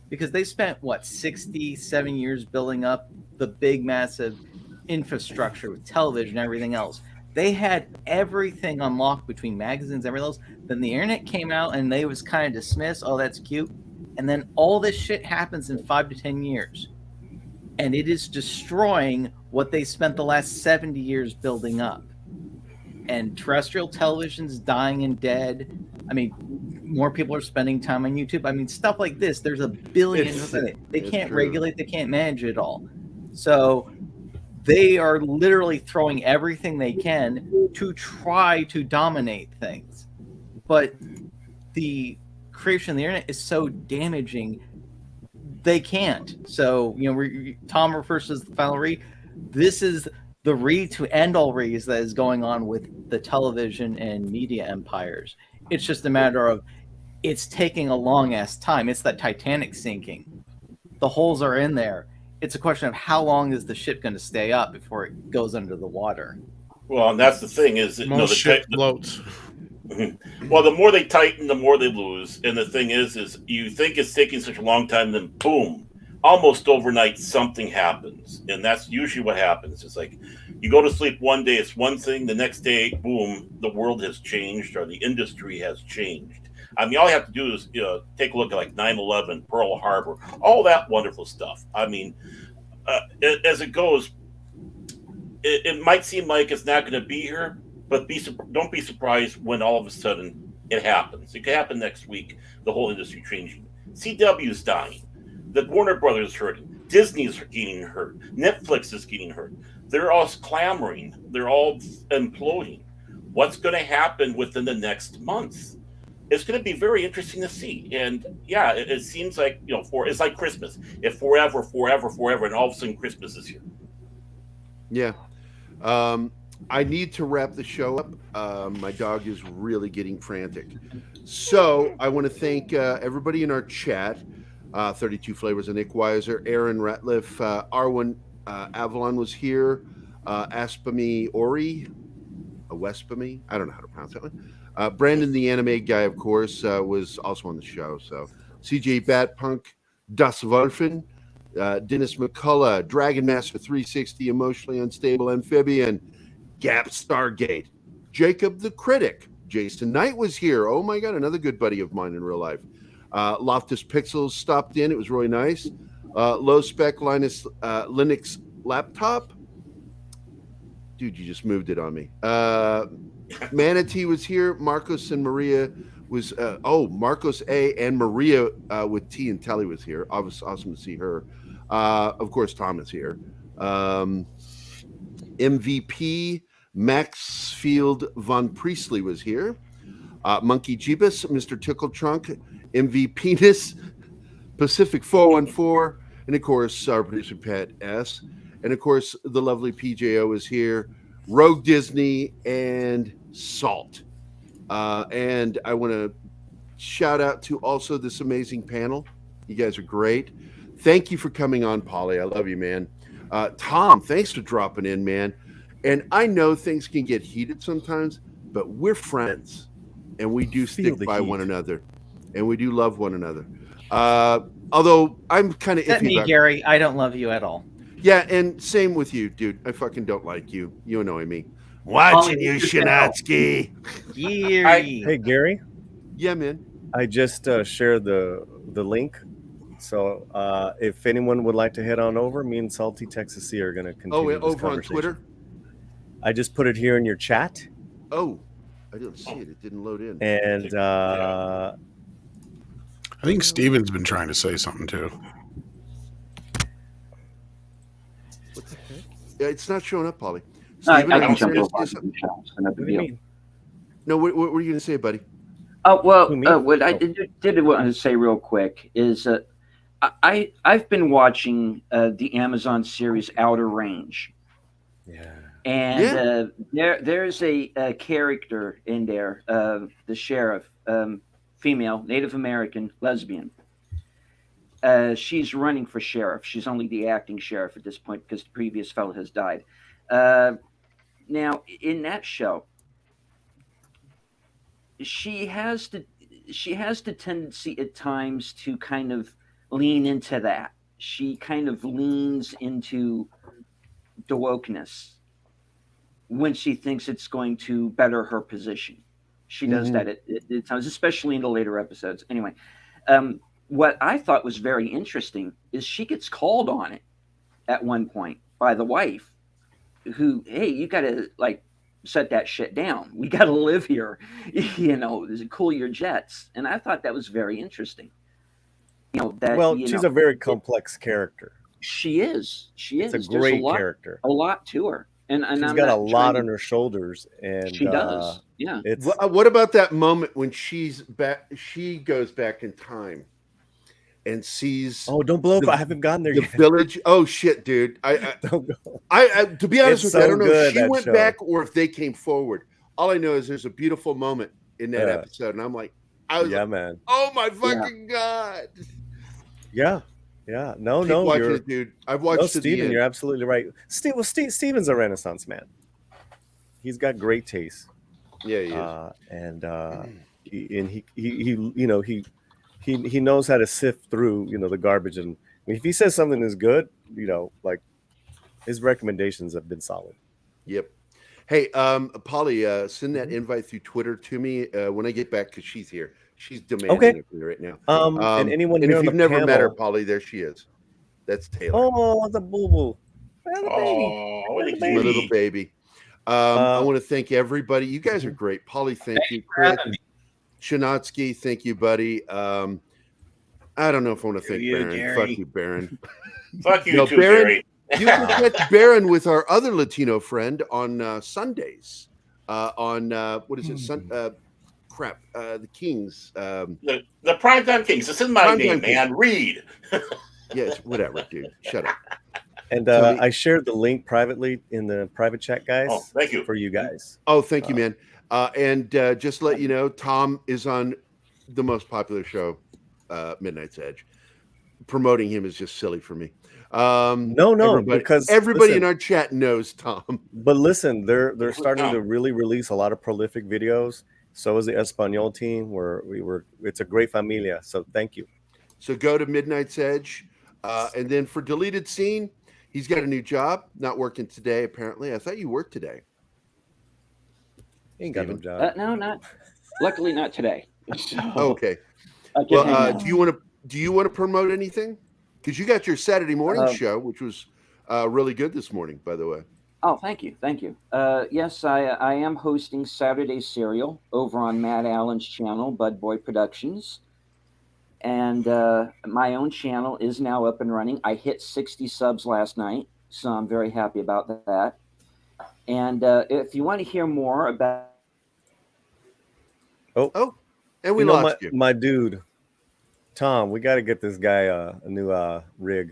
because they spent 67 years building up the big massive infrastructure with television and everything else. They had everything unlocked between magazines, everything else. Then the internet came out and they was kind of dismissed. Oh, that's cute. And then all this shit happens in 5 to 10 years. And it is destroying what they spent the last 70 years building up. And terrestrial television's dying and dead. I mean, more people are spending time on YouTube. I mean, stuff like this, there's a billion of it. They can't regulate, they can't manage it all. So they are literally throwing everything they can to try to dominate things. But the creation of the internet is so damaging, they can't. So, Tom refers to the final read. This is the read to end all reads that is going on with the television and media empires. It's just a matter of it's taking a long ass time. It's that Titanic sinking. The holes are in there. It's a question of how long is the ship going to stay up before it goes under the water. Well, and that's the thing is that most ship floats. Well, the more they tighten, the more they lose. And the thing is you think it's taking such a long time, then boom, almost overnight, something happens. And that's usually what happens. It's like you go to sleep one day, it's one thing. The next day, boom, the world has changed or the industry has changed. I mean, all you have to do is take a look at like 9/11, Pearl Harbor, all that wonderful stuff. I mean, as it goes, it might seem like it's not going to be here, but don't be surprised when all of a sudden it happens. It could happen next week. The whole industry changing. CW's dying. The Warner Brothers is hurting. Disney's getting hurt. Netflix is getting hurt. They're all clamoring. They're all imploding. What's going to happen within the next month? It's going to be very interesting to see. And yeah, it seems like it's like Christmas. If forever, and all of a sudden Christmas is here. Yeah. I need to wrap the show up. My dog is really getting frantic. So I want to thank everybody in our chat. 32 Flavors of Nick Weiser, Aaron Ratliff, Arwen Avalon was here, Aspami Ori, Awespami. I don't know how to pronounce that one. Brandon, the anime guy, of course, was also on the show. So CJ Batpunk, Das Wolfen, Dennis McCullough, Dragon Master 360, Emotionally Unstable Amphibian, Gap Stargate, Jacob the Critic, Jason Knight was here. Oh my God, another good buddy of mine in real life. Loftus Pixels stopped in. It was really nice. Low Spec Linux Laptop. Dude, you just moved it on me. Manatee was here. Marcos and Maria was Marcos A and Maria with T and Telly was here. Awesome to see her. Of course, Tom is here. MVP Maxfield Von Priestley was here. Monkey Jeebus, Mr. Tickle Trunk, MV Penis, Pacific 414, and of course our producer Pat S. And of course the lovely PJO is here. Rogue Disney and Salt. And I want to shout out to also this amazing panel. You guys are great. Thank you for coming on, Paulie. I love you, man. Tom, thanks for dropping in, man. And I know things can get heated sometimes, but we're friends, and we do stick by one another, and we do love one another. Although I'm kind of iffy about Gary. I don't love you at all. Yeah, and same with you, dude. I fucking don't like you. You annoy me. Watching you, Shinatsky. Gary. Hey, Gary. Yeah, man. I just shared the link. So if anyone would like to head on over, me and Salty Texas C are going to continue this over on conversation. Twitter? I just put it here in your chat. Oh, I didn't see it. It didn't load in. And I think Steven's been trying to say something too. What the heck? Yeah, it's not showing up, Paulie. I Steven, can jump over what do you mean? No, what were you going to say, buddy? Oh, well, what I did want to say real quick is I've been watching the Amazon series Outer Range. Yeah. And there's a character in there, the sheriff, female, Native American, lesbian. She's running for sheriff. She's only the acting sheriff at this point because the previous fellow has died. Now, in that show, she has the tendency at times to kind of lean into that. She kind of leans into the wokeness when she thinks it's going to better her position. She does that at times, especially in the later episodes. Anyway, what I thought was very interesting is she gets called on it at one point by the wife, who, hey, you got to set that shit down. We got to live here, cool your jets. And I thought that was very interesting. She's a very complex character. She is. It's a great character. A lot to her. And she's got a lot on her shoulders, and she does. Yeah. What about that moment when she's back? She goes back in time and sees. Oh, don't blow up! I haven't gotten there yet. The village. Oh shit, dude! Don't go. To be honest with you, I don't know if she went show. back or if they came forward. All I know is there's a beautiful moment in that episode, and I'm like, man. Oh my fucking god! Yeah. Yeah, Keep watching it, dude. I've watched it. Steven, you're absolutely right. Steven's a Renaissance man. He's got great taste. Yeah, he is. He knows how to sift through the garbage, and if he says something is good, his recommendations have been solid. Yep. Hey, Paulie, send that invite through Twitter to me when I get back because she's here. She's demanding it right now. And anyone and here if on you've the never met her, panel- Paulie, there she is. That's Taylor. Oh, the boo boo. My little baby. I want to thank everybody. You guys are great. Paulie, thank you. Chris, Shinatsky, thank you, buddy. I don't know if I want to thank Baron. Gary. Fuck you, Baron. Fuck you too, Baron, Gary. You can catch Baron with our other Latino friend on Sundays. On what is it? The Kings. The Primetime Kings. This is my name, man. Read. Yes, whatever, dude. Shut up. And I shared the link privately in the private chat, guys. Oh, thank you. For you guys. Oh, thank you, man. And just to let you know, Tom is on the most popular show, Midnight's Edge. Promoting him is just silly for me. No, because everybody listen, in our chat knows Tom. But listen, they're starting to really release a lot of prolific videos. So is the Espanol team, where it's a great familia. So thank you. So go to Midnight's Edge, and then for Deleted Scene, he's got a new job. Not working today, apparently. I thought you worked today. He ain't got no job. No, not. Luckily, not today. So, Okay. I can hang Well, out. do you want to promote anything? Because you got your Saturday morning show, which was really good this morning, by the way. Oh, thank you. Yes, I am hosting Saturday Serial over on Matt Allen's channel, Bud Boy Productions. And my own channel is now up and running. I hit 60 subs last night, so I'm very happy about that. And if you want to hear more about... And we You know, lost you. my dude, Tom, we got to get this guy a new rig.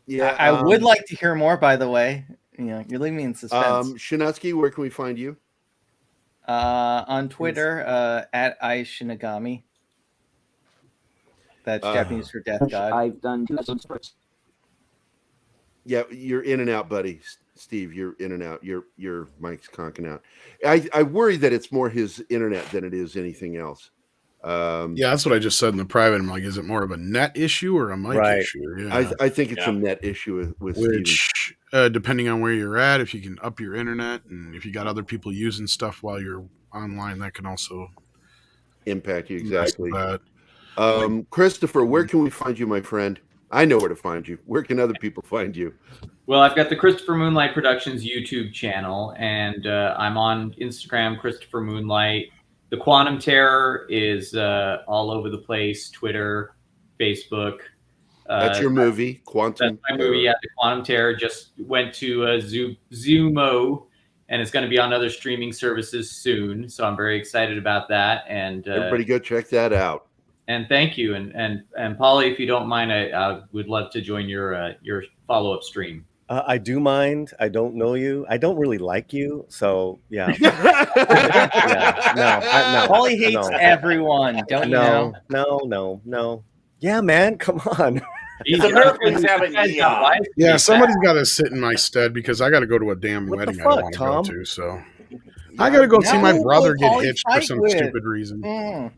Yeah, I would like to hear more. By the way, you're leaving me in suspense. Shinatsky, where can we find you? On Twitter, at iShinigami. That's Japanese for death god. I've done 2 episodes. Yeah, you're in and out, buddy. Steve, you're in and out. Your mic's conking out. I worry that it's more his internet than it is anything else. Yeah, that's what I just said in the private. I'm like, is it more of a net issue or a mic issue? Yeah. I think it's a net issue with which, depending on where you're at, if you can up your internet and if you got other people using stuff while you're online, that can also impact you. Exactly. Christopher, where can we find you, my friend? I know where to find you. Where can other people find you? Well, I've got the Christopher Moonlight Productions YouTube channel, and I'm on Instagram, Christopher Moonlight. The Quantum Terror is all over the place, Twitter, Facebook. That's your movie, Quantum That's my movie, yeah. The Quantum Terror just went to Zumo, and it's going to be on other streaming services soon. So I'm very excited about that. And everybody go check that out. And thank you. And Paulie, if you don't mind, I would love to join your follow-up stream. I do mind. I don't know you. I don't really like you. So yeah. No. Paulie hates everyone. Don't you know? No. Yeah, man. Come on. These Americans haven't. Yeah, somebody's got to sit in my stead because I got to go to a damn wedding I don't want to go to. So I got to go see my brother get hitched for some stupid reason.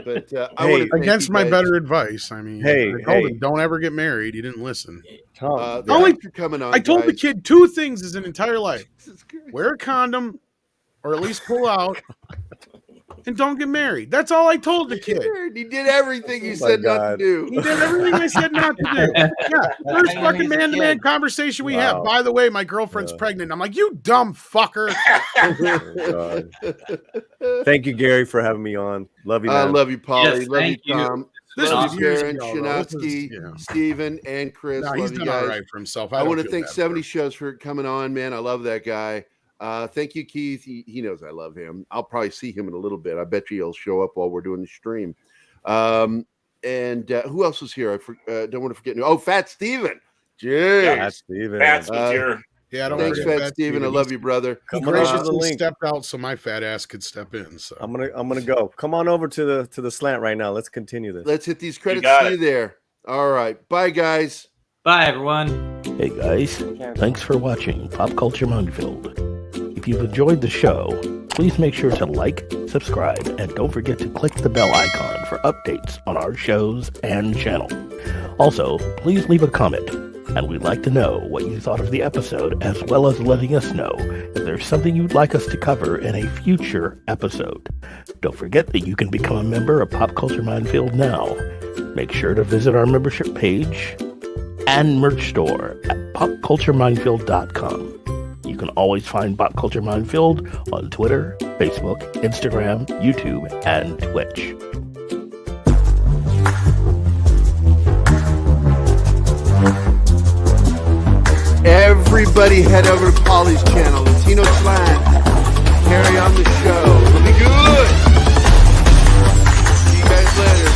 But against my better advice, I mean, I told him don't ever get married. He didn't listen. Coming on, I told the kid 2 things his entire life: wear a condom, or at least pull out, and don't get married. That's all I told the kid. He did everything you said not to do. He did everything I said not to do. Yeah, first fucking man-to-man conversation we have. By the way, my girlfriend's pregnant. I'm like, you dumb fucker. Thank you, Gary, for having me on. Love you, man. I love you, Paulie. Yes, love you, thank you. Tom. This Love was you, years Karen, ago, Shinatsky, Steven, and Chris. No, love he's you done guys. all right for himself. I want to don't thank feel bad 70 Shows for coming on, man. I love that guy. Thank you, Keith. He knows I love him. I'll probably see him in a little bit. I bet you he'll show up while we're doing the stream. And who else was here? I don't want to forget. Oh, Fat Steven. Jeez. Yeah, Steven. Fats was here. Yeah, don't Thanks, forget Fat Steven. I love you, brother. He graciously stepped out so my fat ass could step in. So I'm gonna go. Come on over to the slant right now. Let's continue this. Let's hit these credits. See you there. All right. Bye, guys. Bye, everyone. Hey, guys. Thanks for watching Pop Culture Minefield. If you've enjoyed the show, please make sure to like, subscribe, and don't forget to click the bell icon for updates on our shows and channel. Also, please leave a comment, and we'd like to know what you thought of the episode, as well as letting us know if there's something you'd like us to cover in a future episode. Don't forget that you can become a member of Pop Culture Minefield now. Make sure to visit our membership page and merch store at popcultureminefield.com. You can always find Pop Culture Minefield on Twitter, Facebook, Instagram, YouTube, and Twitch. Everybody head over to Paulie's channel, Latino Slant. Carry on the show. It'll be good. See you guys later.